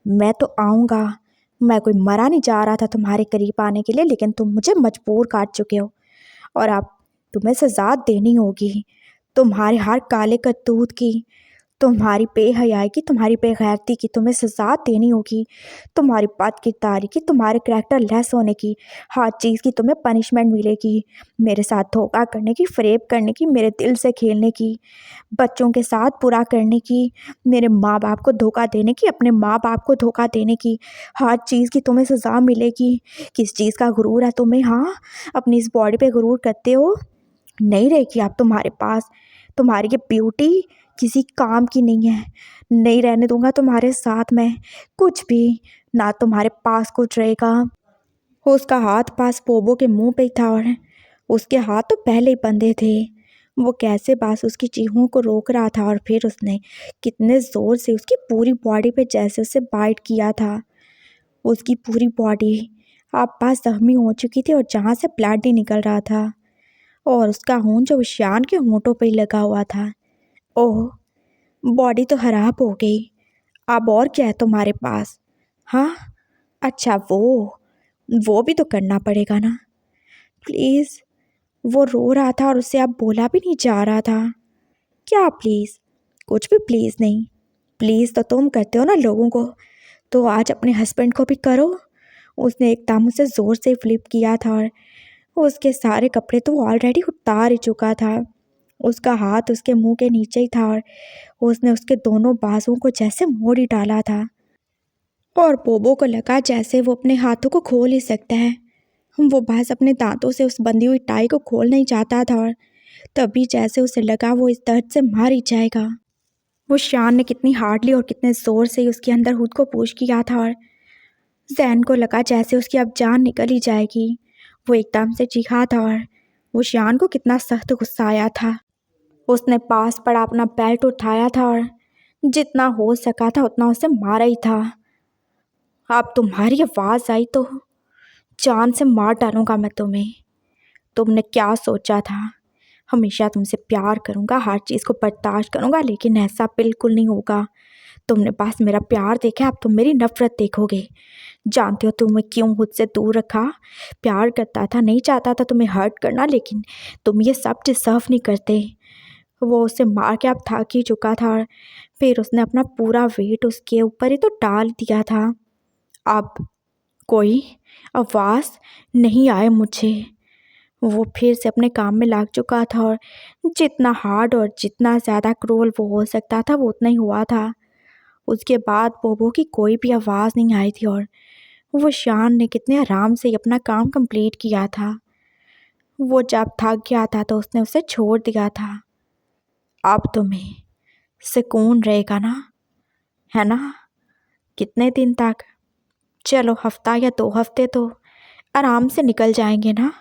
मैं तो आऊँगा, मैं कोई मरा नहीं जा रहा था तुम्हारे करीब आने के लिए, लेकिन तुम मुझे मजबूर कर चुके हो और अब तुम्हें सजा देनी होगी तुम्हारे हर काले करतूत की, तुम्हारी बेहयाई की, तुम्हारी बेगैरती की तुम्हें सजा देनी होगी, तुम्हारी बात की तारीख की, तुम्हारे करैक्टर लेस होने की, हर चीज़ की तुम्हें पनिशमेंट मिलेगी। मेरे साथ धोखा करने की, फरेब करने की, मेरे दिल से खेलने की, बच्चों के साथ बुरा करने की, मेरे माँ बाप को धोखा देने की, अपने माँ बाप को धोखा देने की, हर चीज़ की तुम्हें सज़ा मिलेगी। किस चीज़ का गुरूर है तुम्हें? हाँ, अपनी इस बॉडी पे गुरूर करते हो? नहीं रहेगी अब तुम्हारे पास। तुम्हारी ये ब्यूटी किसी काम की नहीं है। नहीं रहने दूंगा तुम्हारे साथ में कुछ भी, ना तुम्हारे पास कुछ रहेगा। उसका हाथ पास बोबो के मुंह पे ही था और उसके हाथ तो पहले ही बंधे थे। वो कैसे पास उसकी चीखों को रोक रहा था और फिर उसने कितने ज़ोर से उसकी पूरी बॉडी पे जैसे उसे बाइट किया था। उसकी पूरी बॉडी अब पास जख्मी हो चुकी थी और जहाँ से ब्लड ही निकल रहा था और उसका खून जो विशान के होंठों पे ही लगा हुआ था। ओह, बॉडी तो खराब हो गई, अब और क्या है तुम्हारे पास? हाँ अच्छा, वो भी तो करना पड़ेगा ना। प्लीज़, वो रो रहा था और उससे अब बोला भी नहीं जा रहा था। क्या प्लीज़? कुछ भी प्लीज़ नहीं। प्लीज़ तो तुम करते हो ना लोगों को, तो आज अपने हस्बैंड को भी करो। उसने एकदम उसे ज़ोर से फ्लिप किया था और उसके सारे कपड़े तो ऑलरेडी उतार ही चुका था। उसका हाथ उसके मुंह के नीचे ही था और उसने उसके दोनों बाजुओं को जैसे मोड़ ही डाला था और बोबो को लगा जैसे वो अपने हाथों को खोल ही सकता है। वो बस अपने दांतों से उस बंधी हुई टाई को खोल नहीं चाहता था और तभी जैसे उसे लगा वो इस दर्द से मर ही जाएगा। वो शान ने कितनी हार्डली और कितने ज़ोर से उसके अंदर खुद को पुश किया था और जैन को लगा जैसे उसकी अब जान निकल ही जाएगी। वो एकदम से चीखा था और वो शान को कितना सख्त गुस्सा आया था। उसने पास पड़ा अपना बेल्ट उठाया था और जितना हो सका था उतना उसे मारा ही था। अब तुम्हारी आवाज़ आई तो जान से मार डालूंगा मैं तुम्हें। तुमने क्या सोचा था? हमेशा तुमसे प्यार करूंगा, हर चीज़ को बर्दाश्त करूंगा, लेकिन ऐसा बिल्कुल नहीं होगा। तुमने बस मेरा प्यार देखा, अब तुम मेरी नफरत देखोगे। जानते हो तुम्हें क्यों खुद से दूर रखा? प्यार करता था, नहीं चाहता था तुम्हें हर्ट करना, लेकिन तुम ये सब डिजर्व नहीं करते। वो उसे मार के अब थक ही चुका था और फिर उसने अपना पूरा वेट उसके ऊपर ही तो डाल दिया था। अब कोई आवाज़ नहीं आए मुझे। वो फिर से अपने काम में लग चुका था और जितना हार्ड और जितना ज़्यादा क्रूअल वो हो सकता था वो उतना ही हुआ था। उसके बाद बोबो की कोई भी आवाज़ नहीं आई थी और वो शान ने कितने आराम से अपना काम कंप्लीट किया था। वो जब थक गया था तो उसने उसे छोड़ दिया था। अब तुम्हें सुकून रहेगा ना, है ना? कितने दिन तक? चलो हफ्ता या 2 हफ्ते तो आराम से निकल जाएंगे ना।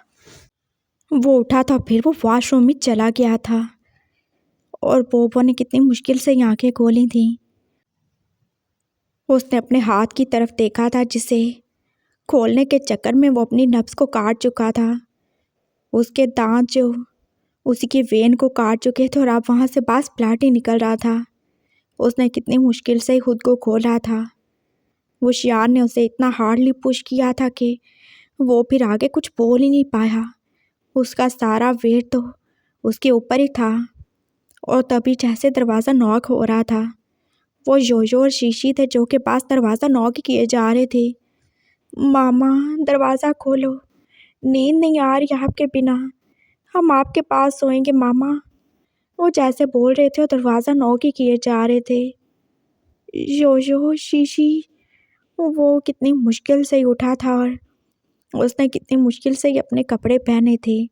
वो उठा था, फिर वो वॉशरूम में चला गया था और बोबो ने कितनी मुश्किल से आंखें खोली थी। उसने अपने हाथ की तरफ देखा था जिसे खोलने के चक्कर में वो अपनी नब्ज़ को काट चुका था। उसके दांत जो उसी की वेन को काट चुके थे और अब वहाँ से बस ब्लड ही निकल रहा था। उसने कितनी मुश्किल से खुद को खोला था। वो शियार ने उसे इतना हार्डली पुश किया था कि वो फिर आगे कुछ बोल ही नहीं पाया। उसका सारा वेट तो उसके ऊपर ही था और तभी जैसे दरवाज़ा नॉक हो रहा था। वो योयो और शीशी थे जो के पास दरवाज़ा नॉक किए जा रहे थे। मामा दरवाज़ा खोलो, नींद नहीं आ रही आपके बिना, हम आपके पास सोएंगे मामा। वो जैसे बोल रहे थे और दरवाज़ा नॉक ही किए जा रहे थे। योयो शीशी वो कितनी मुश्किल से ही उठा था और उसने कितनी मुश्किल से ही अपने कपड़े पहने थे।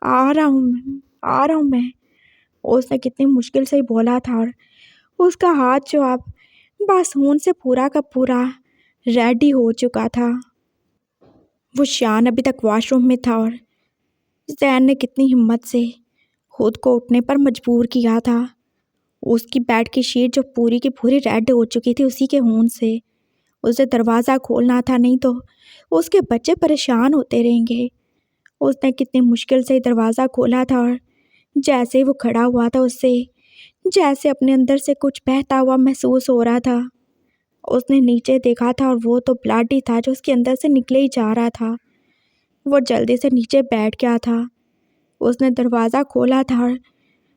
आ रहा हूँ मैं, उसने कितनी मुश्किल से ही बोला था और उसका हाथ जो अब बस खून से पूरा का पूरा रेडी हो चुका था। वो शान अभी तक वॉशरूम में था और जैन ने कितनी हिम्मत से खुद को उठने पर मजबूर किया था। उसकी बेड की शीट जो पूरी की पूरी रेड हो चुकी थी उसी के खून से। उसे दरवाज़ा खोलना था, नहीं तो उसके बच्चे परेशान होते रहेंगे। उसने कितनी मुश्किल से दरवाज़ा खोला था और जैसे वो खड़ा हुआ था उससे जैसे अपने अंदर से कुछ बहता हुआ महसूस हो रहा था। उसने नीचे देखा था और वो तो ब्लड ही था जो उसके अंदर से निकले ही जा रहा था। वो जल्दी से नीचे बैठ गया था। उसने दरवाज़ा खोला था और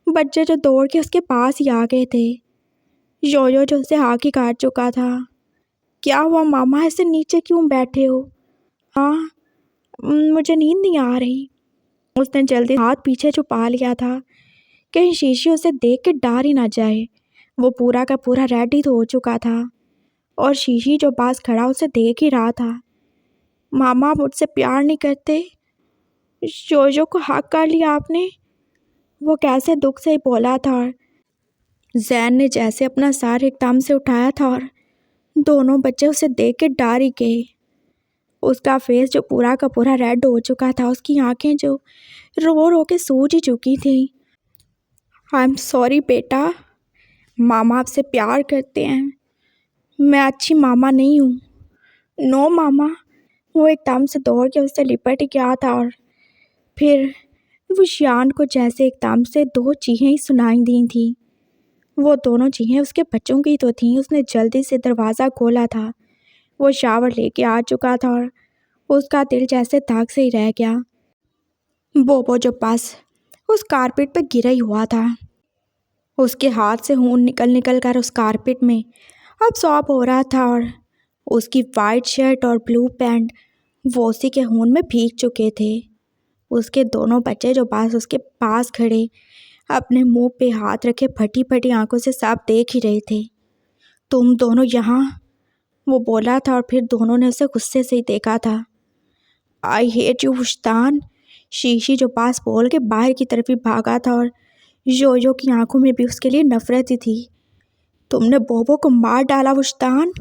बच्चे जो दौड़ के उसके पास ही आ गए थे। योयो जो उसे आँख ही काट चुका था। क्या हुआ मामा, ऐसे नीचे क्यों बैठे हो? हाँ मुझे नींद नहीं आ रही। उसने जल्दी हाथ पीछे छुपा लिया था कहीं शीशी उसे देख के डर ही ना जाए। वो पूरा का पूरा रेडी तो हो चुका था और शीशी जो पास खड़ा उसे देख ही रहा था। मामा मुझसे प्यार नहीं करते? योयो को हक कर लिया आपने? वो कैसे दुख से बोला था और जैन ने जैसे अपना सर एकदम से उठाया था और दोनों बच्चे उसे देख के डर ही गए। उसका फेस जो पूरा का पूरा रेड हो चुका था, उसकी आंखें जो रो रो के सूज ही चुकी थी। आई एम सॉरी बेटा, मामा आपसे प्यार करते हैं, मैं अच्छी मामा नहीं हूँ। नो मामा। वो एकदम से दौड़ के उससे लिपट गया था और फिर वो शियान को जैसे एकदम से 2 चीखें ही सुनाई दी थी। वो दोनों चीखें उसके बच्चों की तो थीं। उसने जल्दी से दरवाज़ा खोला था। वो शावर लेके आ चुका था और उसका दिल जैसे दाग से ही रह गया। बोबो जो पास उस कारपेट पर गिरा ही हुआ था। उसके हाथ से खून निकल निकल कर उस कारपेट में अब सॉप हो रहा था और उसकी वाइट शर्ट और ब्लू पैंट वो उसी के खून में भीग चुके थे। उसके दोनों बच्चे जो पास उसके पास खड़े अपने मुंह पे हाथ रखे फटी फटी आंखों से सब देख ही रहे थे। तुम दोनों यहाँ? वो बोला था और फिर दोनों ने उसे गुस्से से ही देखा था। आई हेट यू पुश्तान, शीशी जो पास बोल के बाहर की तरफ ही भागा था और योयो की आंखों में भी उसके लिए नफरत ही थी। तुमने बोबो को मार डाला बुश्तान।